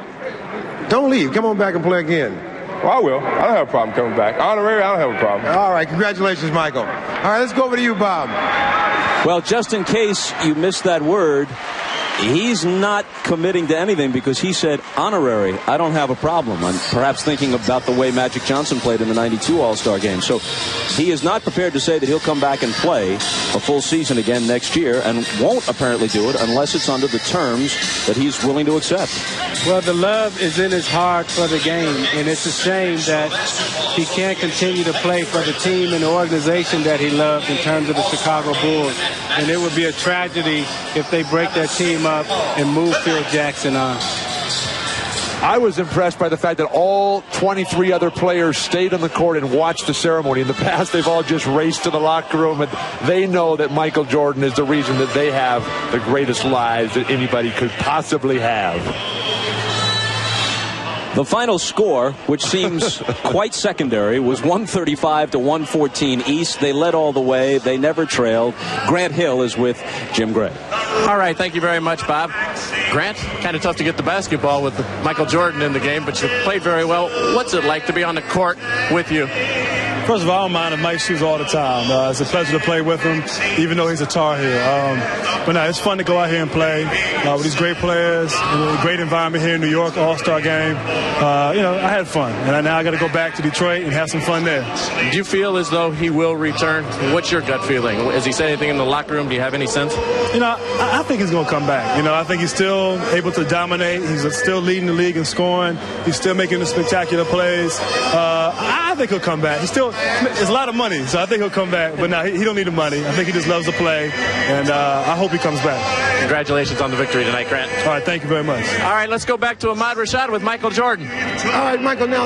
don't leave. Come on back and play again. Well, I will. I don't have a problem coming back. Honorary, I don't have a problem. All right. Congratulations, Michael. All right, let's go over to you, Bob. Well, just in case you missed that word, He's not committing to anything because he said honorary. I don't have a problem. I'm perhaps thinking about the way Magic Johnson played in the 92 All-Star game. So he is not prepared to say that he'll come back and play a full season again next year, and won't apparently do it unless it's under the terms that he's willing to accept. Well, the love is in his heart for the game, and it's a shame that he can't continue to play for the team and the organization that he loved in terms of the Chicago Bulls. And it would be a tragedy if they break that team up and move Phil Jackson on. I was impressed by the fact that all 23 other players stayed on the court and watched the ceremony. In the past, they've all just raced to the locker room, and they know that Michael Jordan is the reason that they have the greatest lives that anybody could possibly have. The final score, which seems quite secondary, was 135 to 114 East. They led all the way. They never trailed. Grant Hill is with Jim Gray. All right, thank you very much, Bob. Grant, kind of tough to get the basketball with Michael Jordan in the game, but you played very well. What's it like to be on the court with you? First of all, I don't mind him. Mike shoots all the time. It's a pleasure to play with him, even though he's a Tar Heel. But no, it's fun to go out here and play with these great players. A great environment here in New York, All-Star game. I had fun, and now I got to go back to Detroit and have some fun there. Do you feel as though he will return? What's your gut feeling? Has he said anything in the locker room? Do you have any sense? I think he's going to come back. I think he's still able to dominate. He's still leading the league in scoring. He's still making the spectacular plays. I think he'll come back. It's a lot of money, so I think he'll come back. But no, he don't need the money. I think he just loves to play, and I hope he comes back. Congratulations on the victory tonight, Grant. All right, thank you very much. All right, let's go back to Ahmad Rashad with Michael Jordan. All right, Michael, now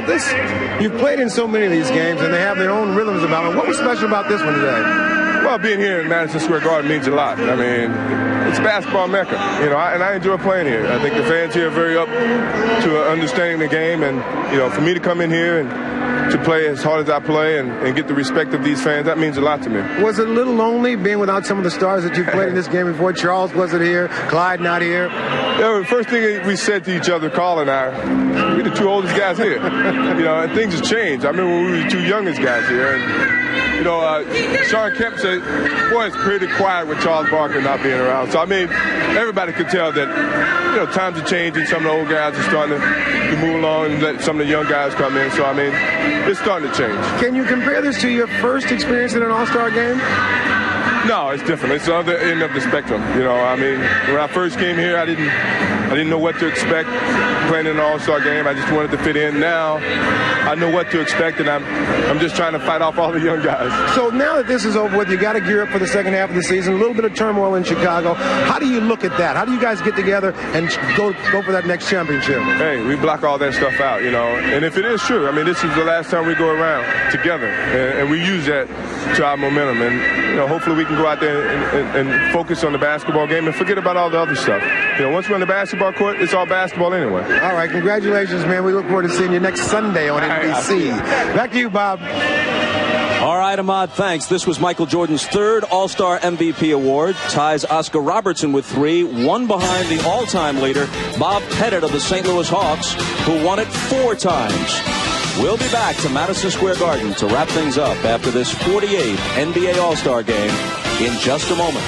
you've played in so many of these games, and they have their own rhythms about them. What was special about this one today? Well, being here in Madison Square Garden means a lot. I mean, it's basketball mecca, and I enjoy playing here. I think the fans here are very up to understanding the game, and for me to come in here and to play as hard as I play and get the respect of these fans, that means a lot to me. Was it a little lonely being without some of the stars that you've played in this game before? Charles wasn't here, Clyde not here. The first thing we said to each other, Carl and I, we're the two oldest guys here. And things have changed. I remember when we were the two youngest guys here, and Sean Kemp said, boy, it's pretty quiet with Charles Barkley not being around. So, everybody could tell that, times are changing. Some of the old guys are starting to move along and let some of the young guys come in. So, it's starting to change. Can you compare this to your first experience in an All-Star game? No, it's different. It's the other end of the spectrum. When I first came here, I didn't know what to expect playing in an All-Star game. I just wanted to fit in. Now, I know what to expect, and I'm just trying to fight off all the young guys. So now that this is over with, you got to gear up for the second half of the season. A little bit of turmoil in Chicago. How do you look at that? How do you guys get together and go for that next championship? Hey, we block all that stuff out, And if it is true, this is the last time we go around together, and we use that to our momentum. And hopefully we can go out there and focus on the basketball game and forget about all the other stuff. Once we're on the basketball court, it's all basketball anyway. All right, congratulations, man. We look forward to seeing you next Sunday on NBC. Back to you, Bob. All right, Ahmad, thanks. This was Michael Jordan's third All-Star MVP award. Ties Oscar Robertson with 3, one behind the all-time leader, Bob Pettit of the St. Louis Hawks, who won it 4 times. We'll be back to Madison Square Garden to wrap things up after this 48th NBA All-Star game in just a moment.